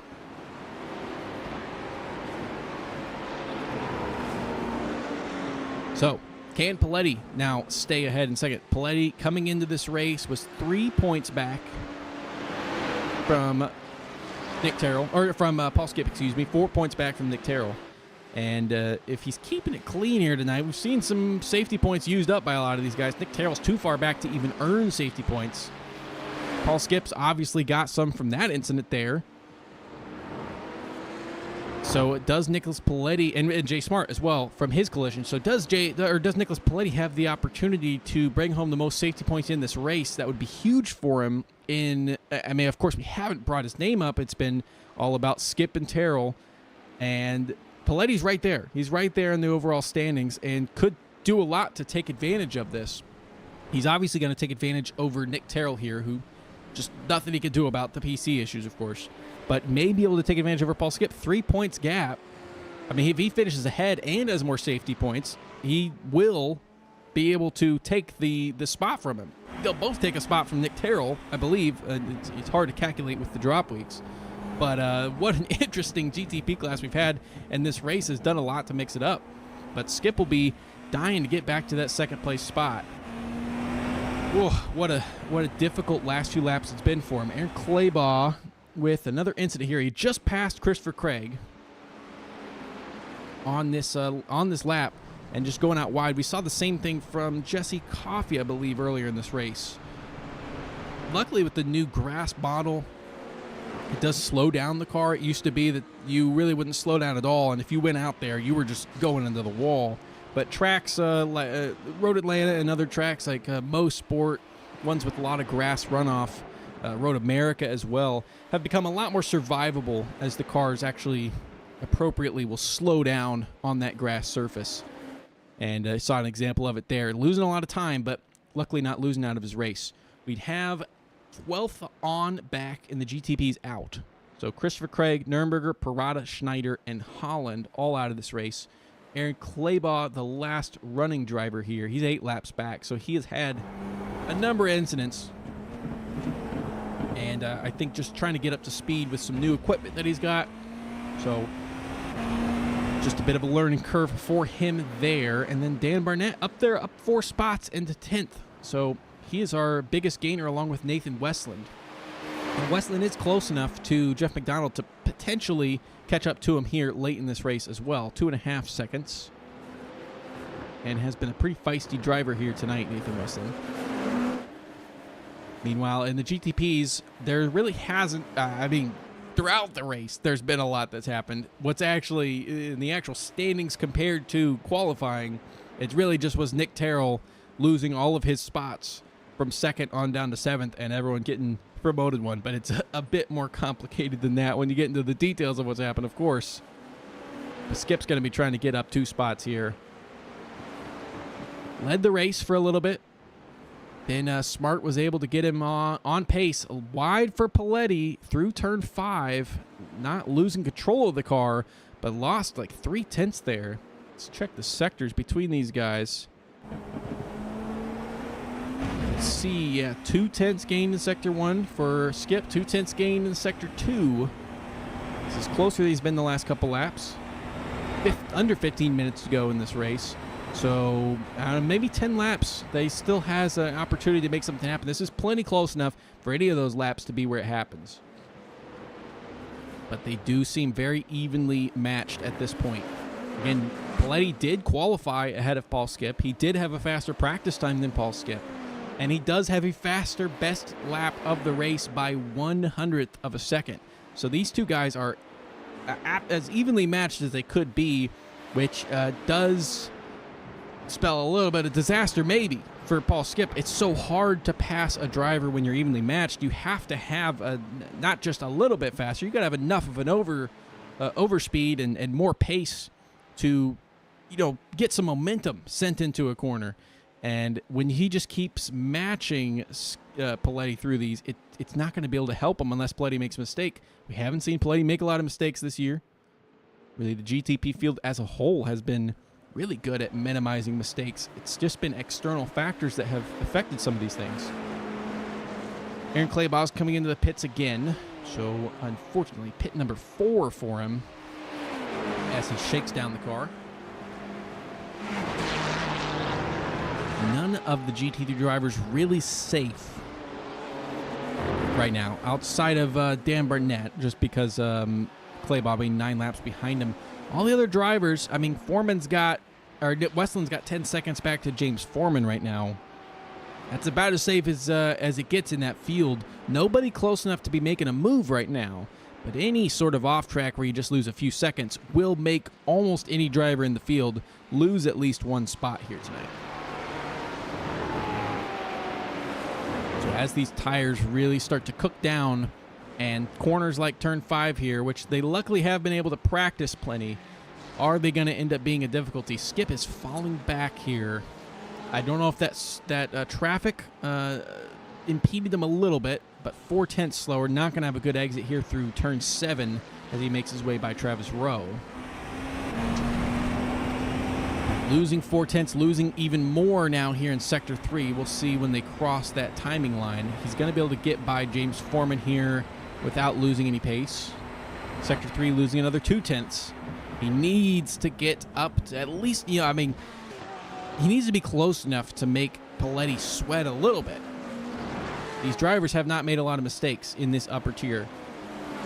So, can Paletti now stay ahead in second? Paletti coming into this race was 3 points back from Nick Terrell, or from Paul Skip, excuse me, 4 points back from Nick Terrell. And if he's keeping it clean here tonight, we've seen some safety points used up by a lot of these guys. Nick Terrell's too far back to even earn safety points. Paul Skip's obviously got some from that incident there. So does Nicholas Paletti and J Smart as well from his collision. So does Nicholas Paletti have the opportunity to bring home the most safety points in this race? That would be huge for him. I mean, of course, we haven't brought his name up. It's been all about Skip and Terrell, and Paletti's right there. He's right there in the overall standings and could do a lot to take advantage of this. He's obviously going to take advantage over Nick Terrell here, who just nothing he could do about the PC issues, of course. But may be able to take advantage over Paul Skip. 3 points gap. I mean, if he finishes ahead and has more safety points, he will be able to take the spot from him. They'll both take a spot from Nick Terrell, I believe. It's hard to calculate with the drop weeks. But what an interesting GTP class we've had, and this race has done a lot to mix it up. But Skip will be dying to get back to that second place spot. Whoa, what a difficult last few laps it's been for him. Aaron Claybaugh with another incident here. He just passed Christopher Craig on this lap and just going out wide. We saw the same thing from Jesse Coffey, I believe, earlier in this race. Luckily, with the new grass bottle, it does slow down the car. It used to be that you really wouldn't slow down at all, and if you went out there, you were just going into the wall. But tracks like Road Atlanta and other tracks like Mo Sport, ones with a lot of grass runoff, Road America as well, have become a lot more survivable as the cars actually appropriately will slow down on that grass surface. And I saw an example of it there. Losing a lot of time, but luckily not losing out of his race. We'd have 12th on back in the GTP's out. So Christopher Craig, Nürnberger, Parada, Schneider, and Holland all out of this race. Aaron Claybaugh, the last running driver here, he's 8 laps back. So he has had a number of incidents. And I think just trying to get up to speed with some new equipment that he's got. So just a bit of a learning curve for him there. And then Dan Barnett up there, up 4 spots into 10th. So he is our biggest gainer along with Nathan Westland. And Westland is close enough to Jeff McDonald to potentially catch up to him here late in this race as well. 2.5 seconds. And has been a pretty feisty driver here tonight, Nathan Westland. Meanwhile, in the GTPs, there really hasn't, throughout the race, there's been a lot that's happened. What's actually, in the actual standings compared to qualifying, it really just was Nick Terrell losing all of his spots from 2nd on down to 7th, and everyone getting promoted one. But it's a bit more complicated than that when you get into the details of what's happened, of course. But Skip's going to be trying to get up 2 spots here. Led the race for a little bit. Then Smart was able to get him on pace, wide for Paletti through turn 5, not losing control of the car, but lost like 3/10 there. Let's check the sectors between these guys. Let's see, 2/10 gain in Sector 1 for Skip, 2/10 gain in Sector 2. This is closer than he's been the last couple laps. Under 15 minutes to go in this race. So maybe 10 laps, they still has an opportunity to make something happen. This is plenty close enough for any of those laps to be where it happens. But they do seem very evenly matched at this point. Again, Paletti did qualify ahead of Paul Skip. He did have a faster practice time than Paul Skip. And he does have a faster best lap of the race by 1/100th of a second. So these two guys are as evenly matched as they could be, which does spell a little bit of disaster maybe for Paul Skip. It's so hard to pass a driver when you're evenly matched. You have to have not just a little bit faster. You got to have enough of an overspeed and more pace to, get some momentum sent into a corner. And when he just keeps matching Paletti through these, it's not going to be able to help him unless Paletti makes a mistake. We haven't seen Paletti make a lot of mistakes this year. Really, the GTP field as a whole has been really good at minimizing mistakes. It's just been external factors that have affected some of these things. Aaron Claybaugh's coming into the pits again. So, unfortunately, pit number 4 for him as he shakes down the car. None of the GT3 drivers really safe right now, outside of Dan Barnett, just because Claybaugh being 9 laps behind him. All the other drivers, Westland's got 10 seconds back to James Foreman right now. That's about as safe as it gets in that field. Nobody close enough to be making a move right now. But any sort of off track where you just lose a few seconds will make almost any driver in the field lose at least 1 spot here tonight. So as these tires really start to cook down, and corners like turn 5 here, which they luckily have been able to practice plenty, are they going to end up being a difficulty? Skip is falling back here. I don't know if that traffic impeded them a little bit, but 4/10 slower. Not going to have a good exit here through turn 7 as he makes his way by Travis Rowe. Losing 4/10, losing even more now here in Sector 3. We'll see when they cross that timing line. He's going to be able to get by James Foreman here without losing any pace. Sector 3 losing another 2/10. He needs to get up to at least, he needs to be close enough to make Paletti sweat a little bit. These drivers have not made a lot of mistakes in this upper tier.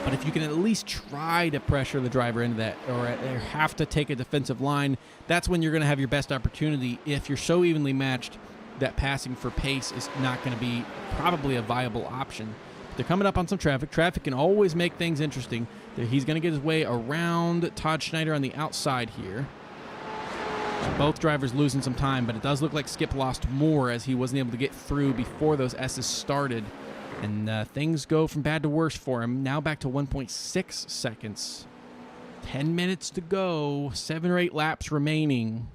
But if you can at least try to pressure the driver into that or have to take a defensive line, that's when you're going to have your best opportunity. If you're so evenly matched, that passing for pace is not going to be probably a viable option. They're coming up on some traffic. Traffic can always make things interesting. He's going to get his way around Todd Schneider on the outside here. So both drivers losing some time, but it does look like Skip lost more as he wasn't able to get through before those S's started. And things go from bad to worse for him. Now back to 1.6 seconds. 10 minutes to go. 7 or 8 laps remaining.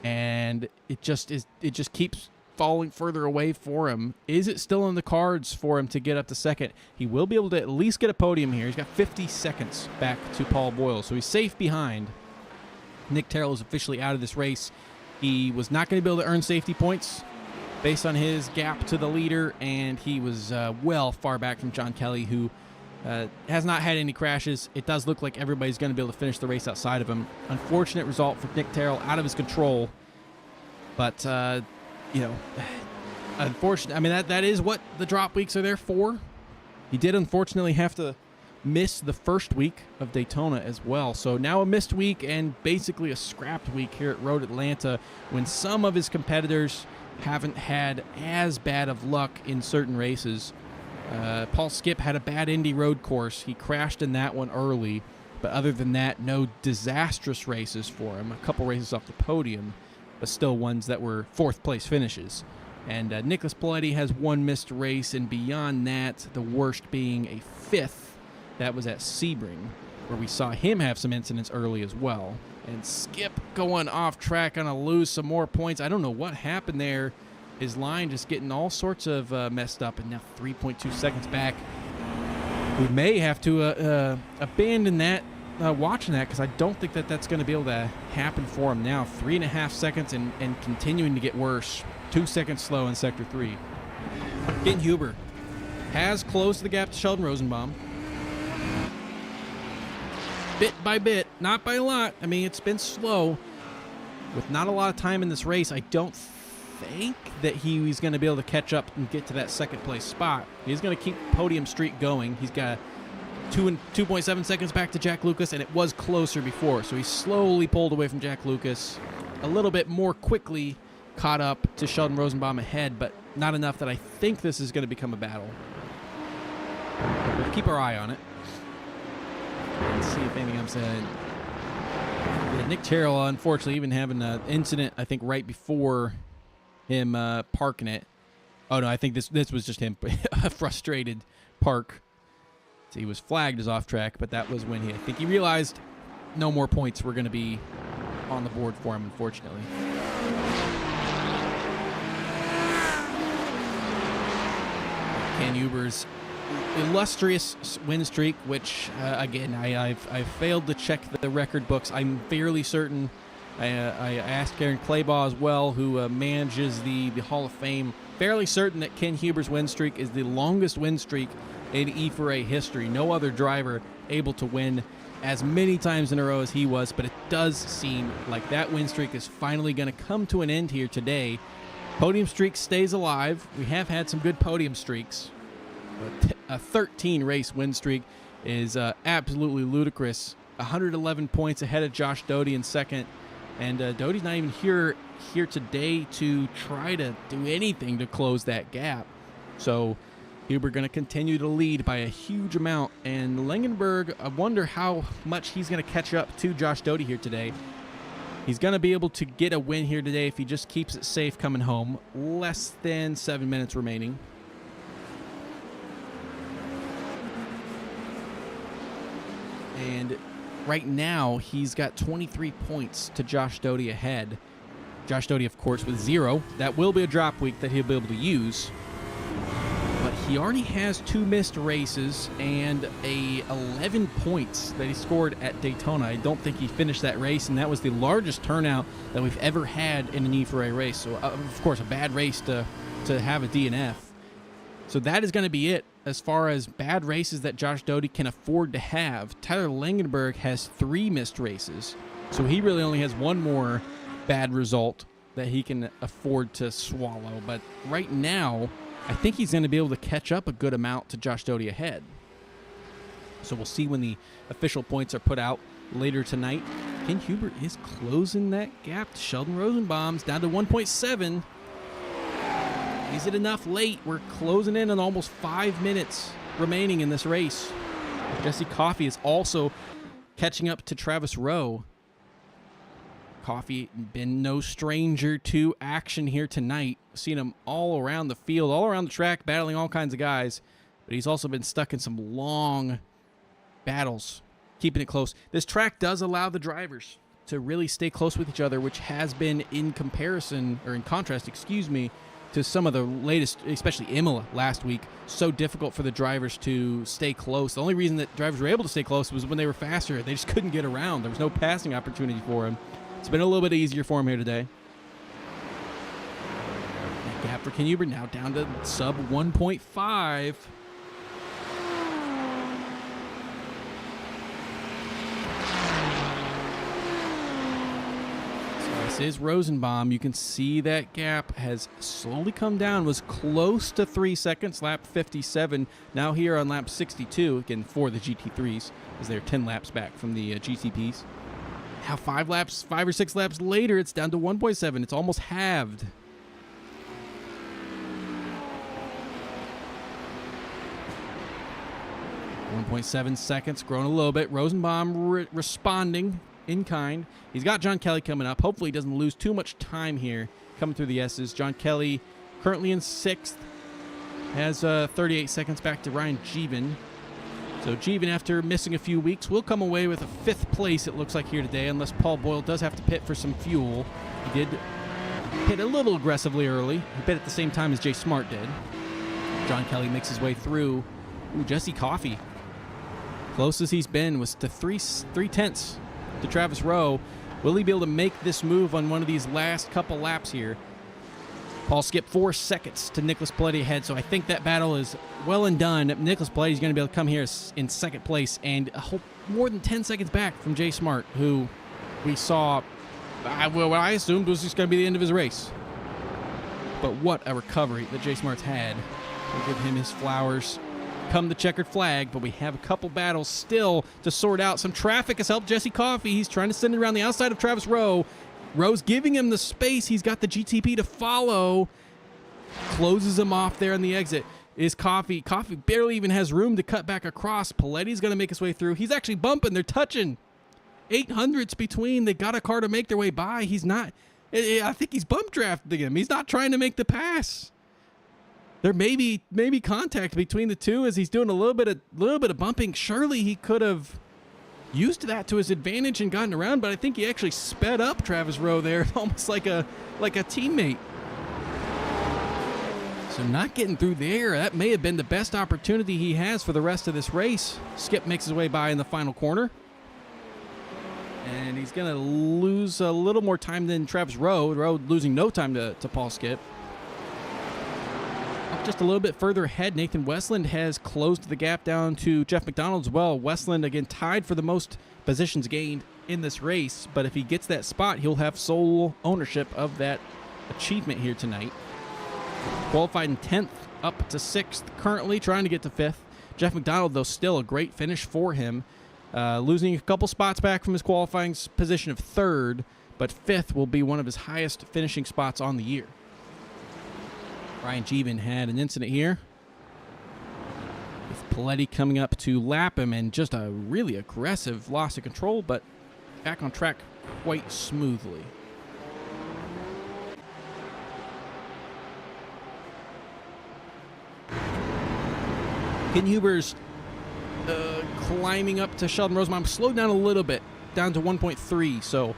and it just keeps falling further away for him. Is it still in the cards for him to get up to second? He will be able to at least get a podium here. He's got 50 seconds back to Paul Boyle, so he's safe behind. Nick Terrell is officially out of this race. He was not going to be able to earn safety points based on his gap to the leader, and he was well far back from John Kelly, who has not had any crashes. It does look like everybody's going to be able to finish the race outside of him. Unfortunate result for Nick Terrell, out of his control. But, unfortunate. I mean, that is what the drop weeks are there for. He did unfortunately have to miss the first week of Daytona as well. So now a missed week and basically a scrapped week here at Road Atlanta, when some of his competitors haven't had as bad of luck in certain races. Paul Skip had a bad Indy road course. He crashed in that one early, but other than that, no disastrous races for him. A couple races off the podium, but still ones that were fourth place finishes. And Nicholas Paletti has one missed race, and beyond that, the worst being a fifth. That was at Sebring, where we saw him have some incidents early as well. And Skip going off track, going to lose some more points. I don't know what happened there. His line just getting all sorts of messed up, and now 3.2 seconds back. We may have to abandon that, watching that, because I don't think that's going to be able to happen for him now. 3.5 seconds and continuing to get worse. 2 seconds slow in Sector 3. Kent Huber has closed the gap to Sheldon Rosenbaum. Bit by bit, not by a lot. I mean, it's been slow. With not a lot of time in this race, I don't think that he's going to be able to catch up and get to that second place spot. He's going to keep podium streak going. He's got 2.7 seconds back to Jack Lucas, and it was closer before. So he slowly pulled away from Jack Lucas. A little bit more quickly caught up to Sheldon Rosenbaum ahead, but not enough that I think this is going to become a battle. We'll keep our eye on it. Let's see if anything I'm saying. Yeah, Nick Terrell, unfortunately, even having an incident, I think, right before him parking it. Oh, no, I think this was just him, a frustrated park. So he was flagged as off track, but that was when I think he realized no more points were going to be on the board for him, unfortunately. Ken Huber's illustrious win streak, which again I've failed to check the record books. I'm fairly certain. I asked Karen Claybaugh as well, who manages the Hall of Fame. Fairly certain that Ken Huber's win streak is the longest win streak in E4A history. No other driver able to win as many times in a row as he was, but it does seem like that win streak is finally going to come to an end here today. Podium streak stays alive. We have had some good podium streaks. But a 13-race win streak is absolutely ludicrous. 111 points ahead of Josh Doty in second. And Doty's not even here today to try to do anything to close that gap. So Huber going to continue to lead by a huge amount. And Langenberg, I wonder how much he's going to catch up to Josh Doty here today. He's going to be able to get a win here today if he just keeps it safe coming home. Less than 7 minutes remaining. And right now, he's got 23 points to Josh Doty ahead. Josh Doty, of course, with 0. That will be a drop week that he'll be able to use. But he already has 2 missed races and 11 points that he scored at Daytona. I don't think he finished that race, and that was the largest turnout that we've ever had in an E4A race. So, of course, a bad race to have a DNF. So that is going to be it as far as bad races that Josh Doty can afford to have. Tyler Langenberg has 3 missed races, so he really only has 1 more bad result that he can afford to swallow. But right now, I think he's going to be able to catch up a good amount to Josh Doty ahead. So we'll see when the official points are put out later tonight. Ken Huber is closing that gap to Sheldon Rosenbaum's down to 1.7. Is it enough late? We're closing in on almost 5 minutes remaining in this race. Jesse Coffey is also catching up to Travis Rowe. Coffey been no stranger to action here tonight. Seen him all around the field, all around the track, battling all kinds of guys. But he's also been stuck in some long battles, keeping it close. This track does allow the drivers to really stay close with each other, which has been in comparison, or in contrast, excuse me, to some of the latest, especially Imola last week, so difficult for the drivers to stay close. The only reason that drivers were able to stay close was when they were faster. They just couldn't get around. There was no passing opportunity for them. It's been a little bit easier for him here today. That gap for Ken Huber now down to sub 1.5. This is Rosenbaum. You can see that gap has slowly come down, was close to 3 seconds, lap 57. Now here on lap 62, again for the GT3s, as they're 10 laps back from the GTPs. Now 5 or 6 laps later, it's down to 1.7. It's almost halved. .7 seconds, growing a little bit. Rosenbaum responding in kind. He's got John Kelly coming up. Hopefully he doesn't lose too much time here coming through the S's. John Kelly currently in 6th. Has 38 seconds back to Ryan Jeevan. So Jeevan, after missing a few weeks, will come away with a 5th place, it looks like, here today, unless Paul Boyle does have to pit for some fuel. He did pit a little aggressively early. He pit at the same time as Jay Smart did. John Kelly makes his way through. Ooh, Jesse Coffey. Closest he's been was to 3/10 to Travis Rowe. Will he be able to make this move on one of these last couple laps here? Paul skipped 4 seconds to Nicholas Paletti ahead, so I think that battle is well and done. Nicholas Paletti is going to be able to come here in 2nd place and more than 10 seconds back from Jay Smart, who we saw, what I assumed was just going to be the end of his race. But what a recovery that Jay Smart's had. We'll give him his flowers come the checkered flag, but we have a couple battles still to sort out. Some traffic has helped Jesse Coffey. He's trying to send it around the outside of Travis Rowe. Rowe's giving him the space. He's got the GTP to follow. Closes him off there on the exit. Is Coffey. Coffey barely even has room to cut back across. Paletti's going to make his way through. He's actually bumping. They're touching. 800s between. They got a car to make their way by. He's not. I think he's bump drafting him. He's not trying to make the pass. There may be contact between the two as he's doing a little bit of bumping. Surely he could have used that to his advantage and gotten around, but I think he actually sped up Travis Rowe there, almost like a teammate. So not getting through there. That may have been the best opportunity he has for the rest of this race. Skip makes his way by in the final corner. And he's going to lose a little more time than Travis Rowe. Rowe losing no time to Paul Skip. Just a little bit further ahead, Nathan Westland has closed the gap down to Jeff McDonald as well. Westland, again, tied for the most positions gained in this race, but if he gets that spot, he'll have sole ownership of that achievement here tonight. Qualified in 10th, up to 6th, currently trying to get to 5th. Jeff McDonald, though, still a great finish for him. Losing a couple spots back from his qualifying position of 3rd, but 5th will be one of his highest finishing spots on the year. Ryan Jeevan had an incident here with Paletti coming up to lap him, and just a really aggressive loss of control, but back on track quite smoothly. Ken Huber's climbing up to Sheldon Rosenbaum, slowed down a little bit, down to 1.3, so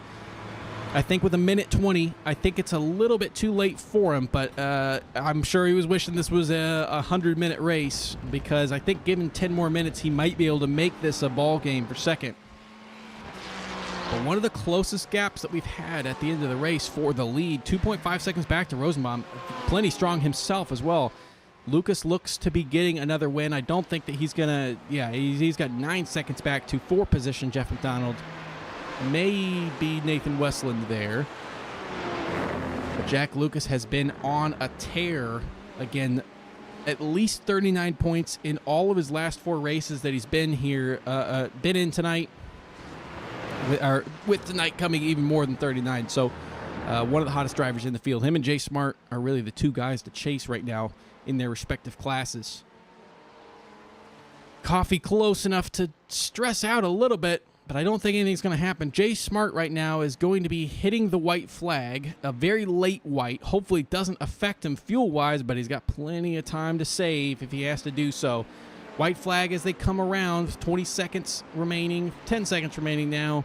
I think with 1:20, I think it's a little bit too late for him, but I'm sure he was wishing this was a 100-minute race, because I think given 10 more minutes, he might be able to make this a ball game for 2nd. But one of the closest gaps that we've had at the end of the race for the lead, 2.5 seconds back to Rosenbaum, plenty strong himself as well. Lucas looks to be getting another win. I don't think that he's going to, he's got 9 seconds back to 4th position, Jeff McDonald. Maybe Nathan Westland there. But Jack Lucas has been on a tear. Again, at least 39 points in all of his last 4 races that he's been here, been in tonight. With tonight coming even more than 39. So one of the hottest drivers in the field. Him and Jay Smart are really the 2 guys to chase right now in their respective classes. Coffey close enough to stress out a little bit, but I don't think anything's going to happen. Jay Smart right now is going to be hitting the white flag, a very late white. Hopefully it doesn't affect him fuel-wise, but he's got plenty of time to save if he has to do so. White flag as they come around, 20 seconds remaining, 10 seconds remaining now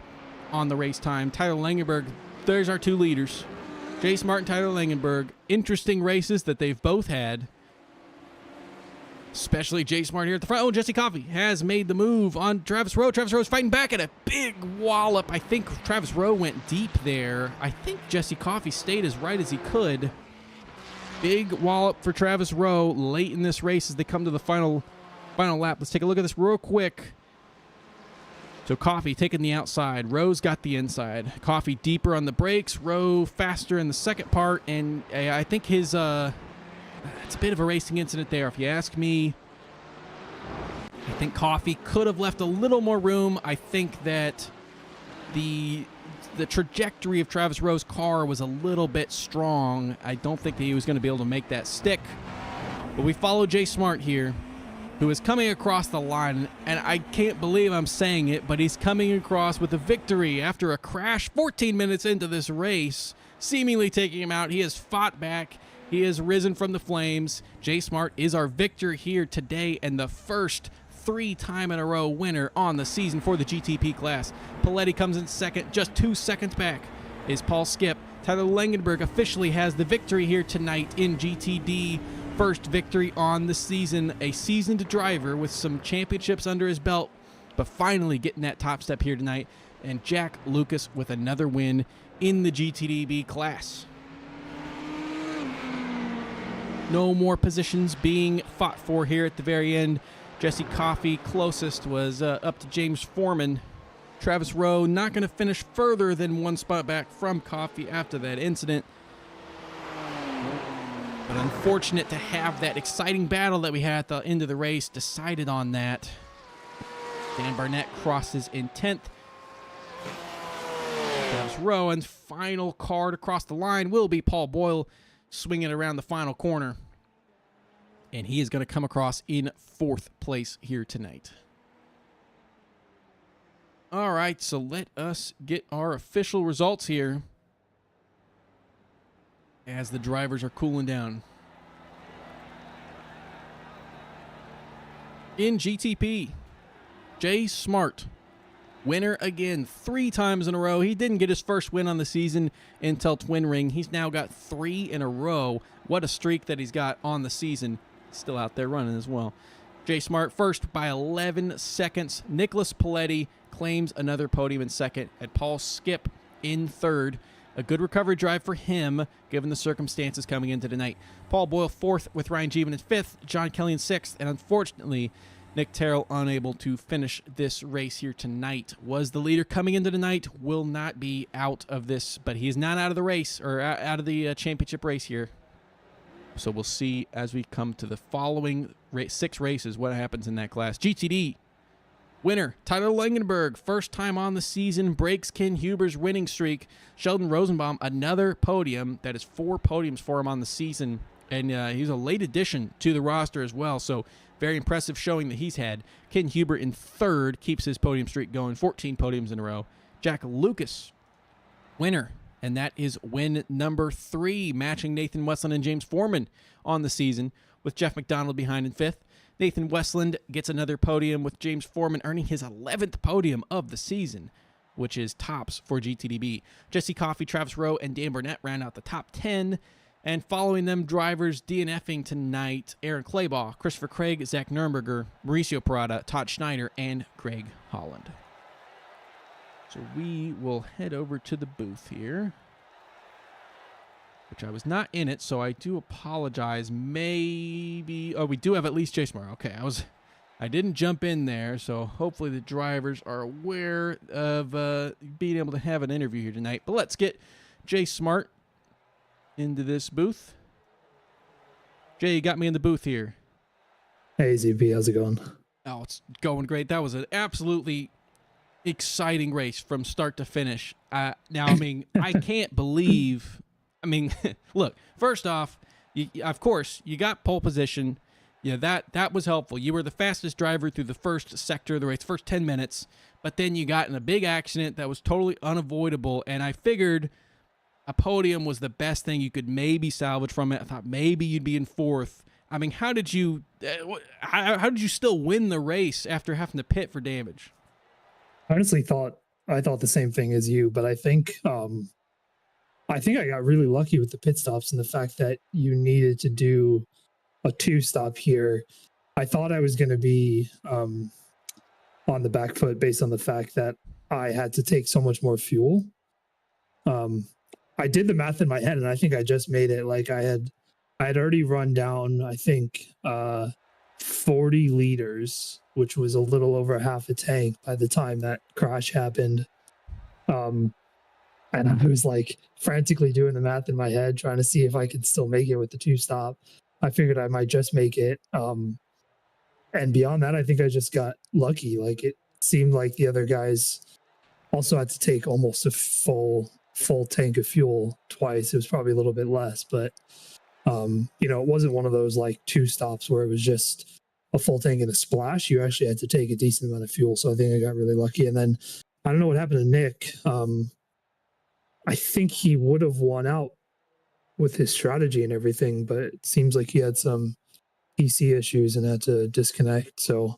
on the race time. Tyler Langenberg, there's our two leaders. Jay Smart and Tyler Langenberg. Interesting races that they've both had. Especially Jay Smart here at the front. Oh, Jesse Coffey has made the move on Travis Rowe. Travis Rowe's fighting back at a big wallop. I think Travis Rowe went deep there. I think Jesse Coffey stayed as right as he could. Big wallop for Travis Rowe late in this race as they come to the final lap. Let's take a look at this real quick. So Coffey taking the outside. Rowe's got the inside. Coffey deeper on the brakes. Rowe faster in the second part. And I think his... it's a bit of a racing incident there, if you ask me. I think Coffey could have left a little more room. I think that the trajectory of Travis Rowe's car was a little bit strong. I don't think that he was going to be able to make that stick. But we follow Jay Smart here, who is coming across the line, and I can't believe I'm saying it, but he's coming across with a victory after a crash 14 minutes into this race, seemingly taking him out. He has fought back. He has risen from the flames. Jay Smart is our victor here today and the first 3-time-in-a-row winner on the season for the GTP class. Paletti comes in second, just 2 seconds back is Paul Skip. Tyler Langenberg officially has the victory here tonight in GTD. First victory on the season, a seasoned driver with some championships under his belt, but finally getting that top step here tonight. And Jack Lucas with another win in the GTDB class. No more positions being fought for here at the very end. Jesse Coffey closest was up to James Foreman. Travis Rowe not going to finish further than 1 spot back from Coffey after that incident. But unfortunate to have that exciting battle that we had at the end of the race decided on that. Dan Barnett crosses in 10th. Travis Rowe, and final car to cross the line will be Paul Boyle, swinging around the final corner. And he is going to come across in 4th place here tonight. All right, so let us get our official results here as the drivers are cooling down. In GTP, Jay Smart, winner again 3 times in a row. He didn't get his first win on the season until Twin Ring. He's now got 3 in a row. What a streak that he's got on the season. Still out there running as well. Jay Smart first by 11 seconds. Nicholas Paletti claims another podium in second, and Paul Skip in third. A good recovery drive for him, given the circumstances coming into tonight. Paul Boyle fourth with Ryan Jeevan in fifth, John Kelly in sixth, and unfortunately, Nick Terrell unable to finish this race here tonight. Was the leader coming into tonight, will not be out of this, but he is not out of the race, or out of the championship race here. So we'll see as we come to the following 6 races what happens in that class. GTD winner Tyler Langenberg, first time on the season, breaks Ken Huber's winning streak. Sheldon Rosenbaum, another podium. That is 4 podiums for him on the season, and he's a late addition to the roster as well. So very impressive showing that he's had. Ken Huber in third keeps his podium streak going, 14 podiums in a row. Jack Lucas, winner. And that is win number 3, matching Nathan Westland and James Foreman on the season, with Jeff McDonald behind in 5th. Nathan Westland gets another podium with James Foreman earning his 11th podium of the season, which is tops for GTDB. Jesse Coffey, Travis Rowe, and Dan Burnett round out the top 10. And following them, drivers DNFing tonight, Aaron Claybaugh, Christopher Craig, Zach Nurnberger, Mauricio Parada, Todd Schneider, and Greg Holland. So we will head over to the booth here, which I was not in it, so I do apologize. Maybe, oh, we do have at least Jay Smart. Okay, I didn't jump in there, so hopefully the drivers are aware of being able to have an interview here tonight. But let's get Jay Smart into this booth. Jay, you got me in the booth here. Hey, ZP, how's it going? Oh, it's going great. That was an absolutely exciting race from start to finish. Now, I mean, I can't believe. I mean, look. First off, of course, you got pole position. Yeah, that was helpful. You were the fastest driver through the first sector of the race, first 10 minutes. But then you got in a big accident that was totally unavoidable. And I figured a podium was the best thing you could maybe salvage from it. I thought maybe you'd be in 4th. I mean, how did you still win the race after having to pit for damage? I honestly thought I thought the same thing as you, but I think I got really lucky with the pit stops and the fact that you needed to do a 2-stop here. I thought I was going to be on the back foot based on the fact that I had to take so much more fuel. I did the math in my head, and I think I just made it. Like I had already run down, I think, 40 liters, which was a little over half a tank by the time that crash happened. And I was like frantically doing the math in my head, trying to see if I could still make it with the 2-stop. I figured I might just make it. And beyond that, I think I just got lucky. Like it seemed like the other guys also had to take almost a full tank of fuel twice. It was probably a little bit less, but it wasn't one of those like 2 stops where it was just a full tank and a splash. You actually had to take a decent amount of fuel. So I think I got really lucky. And then I don't know what happened to Nick. I think he would have won out with his strategy and everything, but it seems like he had some PC issues and had to disconnect. So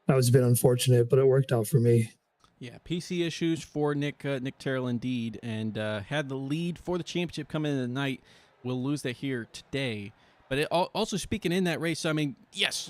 that was a bit unfortunate, but it worked out for me. Yeah, PC issues for Nick Terrell indeed, and had the lead for the championship coming in the night. We'll lose that here today. But it also speaking in that race, I mean, yes,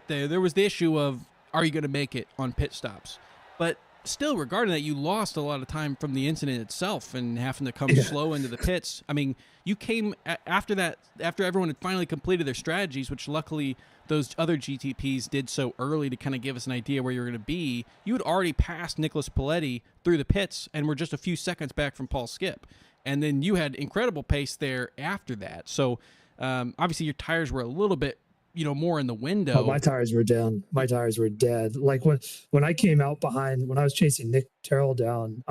there was the issue of are you going to make it on pit stops, but still, regarding that, you lost a lot of time from the incident itself and having to come slow into the pits. I mean, you came after that, after everyone had finally completed their strategies, which luckily those other GTPs did so early to kind of give us an idea where you were going to be. You had already passed Nicholas Paletti through the pits and were just a few seconds back from Paul Skip. And then you had incredible pace there after that. So obviously your tires were a little bit more in the window. Oh, my tires were down. My tires were dead. Like when I came out behind, when I was chasing Nick Terrell down,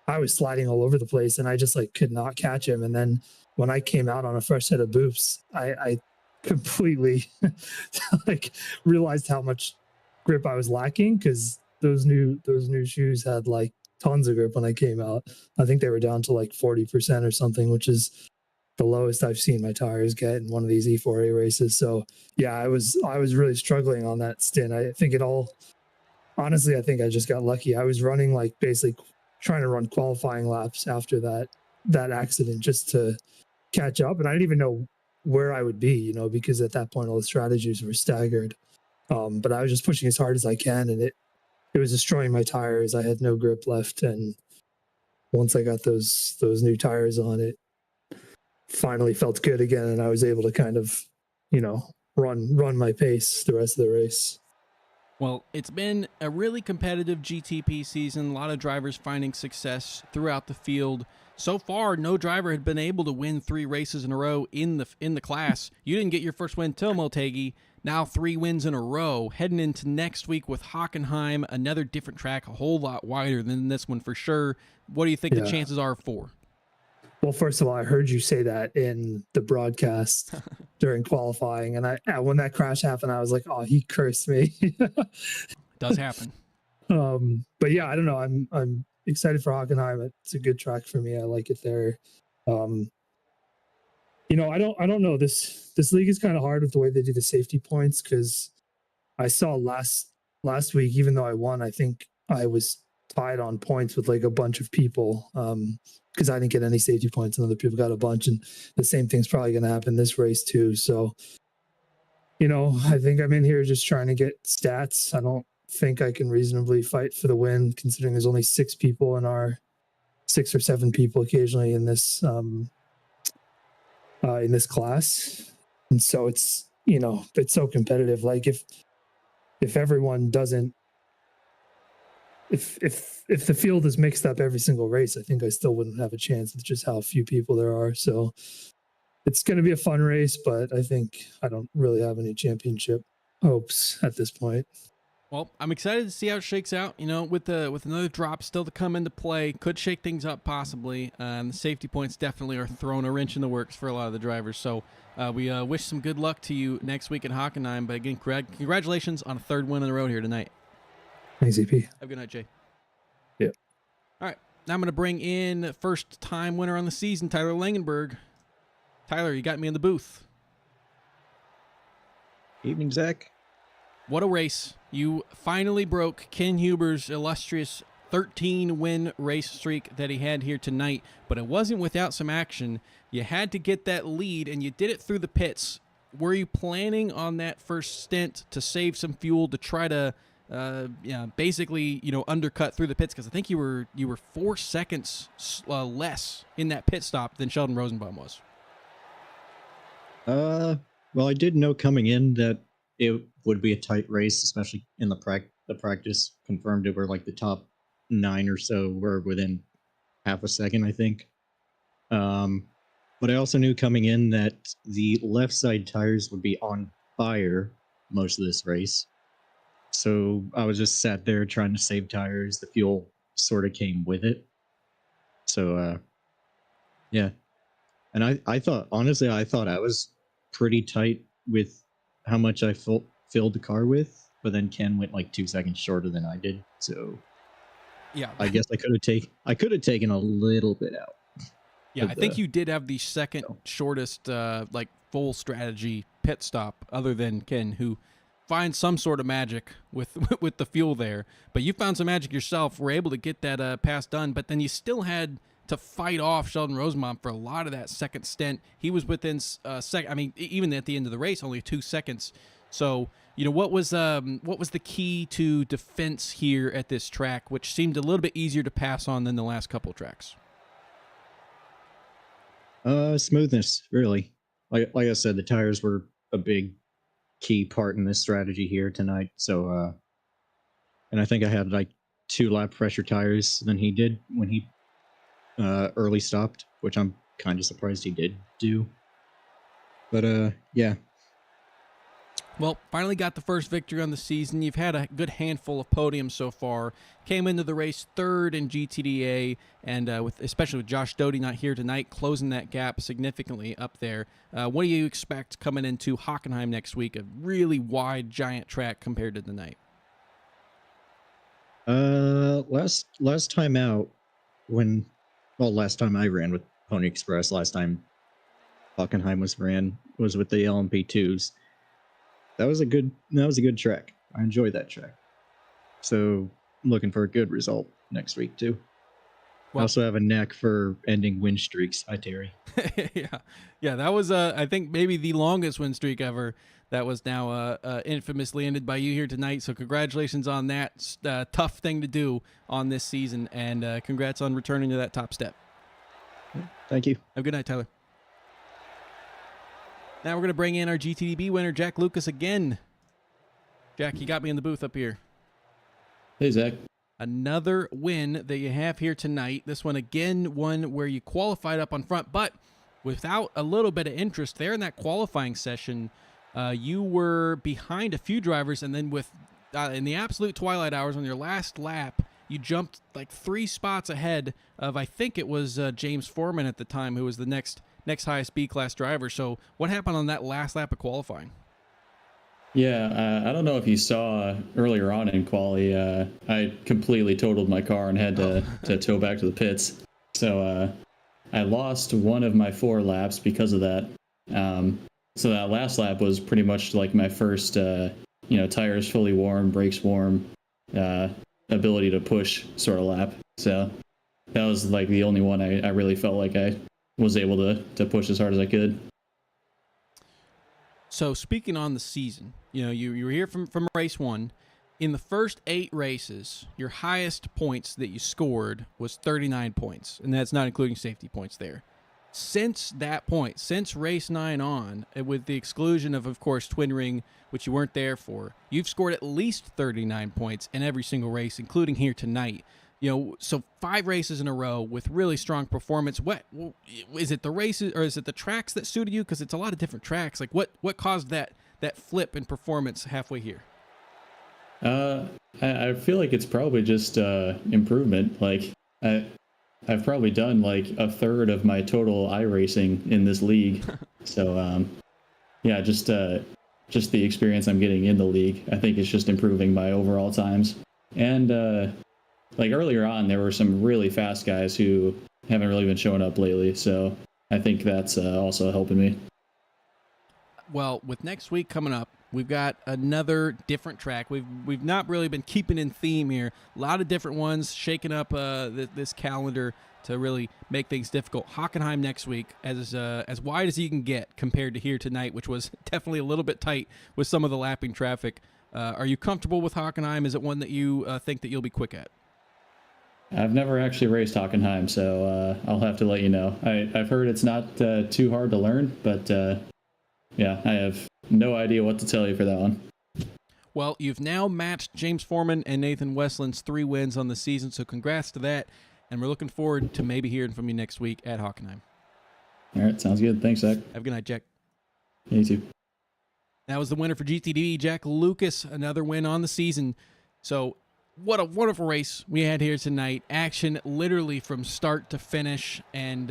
I was sliding all over the place and I just like could not catch him. And then when I came out on a fresh set of boops, I completely like realized how much grip I was lacking because those new shoes had like tons of grip when I came out. I think they were down to like 40% or something, which is the lowest I've seen my tires get in one of these E4A races. So yeah, I was really struggling on that stint. I think honestly, I think I just got lucky. I was running like basically trying to run qualifying laps after that accident just to catch up. And I didn't even know where I would be, because at that point all the strategies were staggered. But I was just pushing as hard as I can, and it was destroying my tires. I had no grip left, and once I got those new tires on, it finally felt good again, and I was able to kind of, run my pace the rest of the race. Well, it's been a really competitive GTP season. A lot of drivers finding success throughout the field. So far, no driver had been able to win 3 races in a row in the class. You didn't get your first win till Motegi. Now 3 wins in a row. Heading into next week with Hockenheim, another different track, a whole lot wider than this one for sure. What do you think the chances are for? Well, first of all, I heard you say that in the broadcast during qualifying, and when that crash happened, I was like, "Oh, he cursed me." Does happen. But yeah, I don't know. I'm excited for Hockenheim. It's a good track for me. I like it there. I don't know. This league is kind of hard with the way they do the safety points because I saw last week, even though I won, I think I was tied on points with like a bunch of people because I didn't get any safety points and other people got a bunch, and the same thing's probably going to happen this race too. So, I think I'm in here just trying to get stats. I don't think I can reasonably fight for the win considering there's only 6 people in our 6 or 7 people occasionally in this class. And so it's, it's so competitive. Like if everyone doesn't, if the field is mixed up every single race, I think I still wouldn't have a chance with just how few people there are. So it's going to be a fun race, but I think I don't really have any championship hopes at this point. Well, I'm excited to see how it shakes out. With another drop still to come into play, could shake things up possibly. The safety points definitely are throwing a wrench in the works for a lot of the drivers. So we wish some good luck to you next week at Hockenheim. But again, congratulations on a 3rd win in a row here tonight. Thanks, EP. Have a good night, Jay. Yeah. All right. Now I'm going to bring in first-time winner on the season, Tyler Langenberg. Tyler, you got me in the booth. Evening, Zach. What a race. You finally broke Ken Huber's illustrious 13-win race streak that he had here tonight, but it wasn't without some action. You had to get that lead, and you did it through the pits. Were you planning on that first stint to save some fuel to try to basically, undercut through the pits? Because I think you were 4 seconds less in that pit stop than Sheldon Rosenbaum was. Well, I did know coming in that it would be a tight race, especially in the practice confirmed it were like the top 9 or so were within half a second, I think. But I also knew coming in that the left side tires would be on fire most of this race. So I was just sat there trying to save tires. The fuel sort of came with it. So, yeah. And I thought, honestly, I thought I was pretty tight with how much I filled the car with. But then Ken went like 2 seconds shorter than I did. So yeah, I guess I could have taken a little bit out. Yeah, I think you did have the second shortest full strategy pit stop, other than Ken, who finds some sort of magic with the fuel there. But you found some magic yourself, were able to get that pass done, but then you still had to fight off Sheldon Rosenbaum for a lot of that second stint. He was within even at the end of the race, only 2 seconds. So, what was the key to defense here at this track, which seemed a little bit easier to pass on than the last couple tracks? Smoothness, really. Like I said, the tires were a big key part in this strategy here tonight. So, and I think I had like 2 lap pressure tires than he did when he early stopped, which I'm kind of surprised he did do. But yeah. Well, finally got the first victory on the season. You've had a good handful of podiums so far. Came into the race third in GTDA, and especially with Josh Doty not here tonight, closing that gap significantly up there. What do you expect coming into Hockenheim next week? A really wide, giant track compared to tonight. Last time out, last time I ran with Pony Express, last time Hockenheim was with the LMP2s. That was a good track. I enjoyed that track. So I'm looking for a good result next week too. Well, I also have a knack for ending win streaks. Hi, Terry. Yeah, that was I think maybe the longest win streak ever. That was now infamously ended by you here tonight. So congratulations on that. Tough thing to do on this season, and congrats on returning to that top step. Thank you. Have a good night, Tyler. Now we're going to bring in our GTDB winner, Jack Lucas, again. Jack, you got me in the booth up here. Hey, Zach. Another win that you have here tonight. This one, again, one where you qualified up on front, but without a little bit of interest there in that qualifying session, you were behind a few drivers, and then in the absolute twilight hours on your last lap, you jumped like 3 spots ahead of, I think it was James Foreman at the time, who was the next highest B-class driver. So what happened on that last lap of qualifying? Yeah, I don't know if you saw earlier on in quali, I completely totaled my car and had to tow back to the pits. So I lost one of my 4 laps because of that. So that last lap was pretty much like my first, tires fully warm, brakes warm, ability to push sort of lap. So that was like the only one I really felt like I was able to push as hard as I could. So speaking on the season, you were here from race 1. In the first 8 races, your highest points that you scored was 39 points, and that's not including safety points there. Since that point, since race 9 on, with the exclusion of course, Twin Ring, which you weren't there for, you've scored at least 39 points in every single race, including here tonight. So 5 races in a row with really strong performance. What is it, the races or is it the tracks that suited you? Because it's a lot of different tracks. Like what caused that flip in performance halfway here? I feel like it's probably just improvement. Like I've probably done like a third of my total iRacing in this league. So yeah, just the experience I'm getting in the league, I think it's just improving my overall times. And like earlier on, there were some really fast guys who haven't really been showing up lately. So I think that's also helping me. Well, with next week coming up, we've got another different track. We've not really been keeping in theme here. A lot of different ones, shaking up this calendar to really make things difficult. Hockenheim next week, as wide as you can get compared to here tonight, which was definitely a little bit tight with some of the lapping traffic. Are you comfortable with Hockenheim? Is it one that you think that you'll be quick at? I've never actually raced Hockenheim, so I'll have to let you know. I've heard it's not too hard to learn, but yeah, I have no idea what to tell you for that one. Well, you've now matched James Foreman and Nathan Westland's 3 wins on the season, so congrats to that. And we're looking forward to maybe hearing from you next week at Hockenheim. All right, sounds good. Thanks, Zach. Have a good night, Jack. You too. That was the winner for GTD, Jack Lucas, another win on the season. So what a wonderful race we had here tonight. Action literally from start to finish, and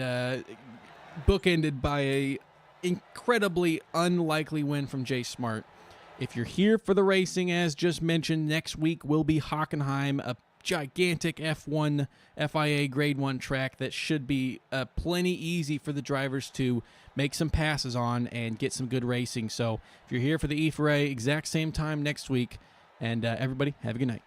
bookended by a incredibly unlikely win from Jay Smart. If you're here for the racing, as just mentioned, next week will be Hockenheim, a gigantic F1 FIA grade 1 track that should be plenty easy for the drivers to make some passes on and get some good racing. So if you're here for the E4A, exact same time next week, and everybody have a good night.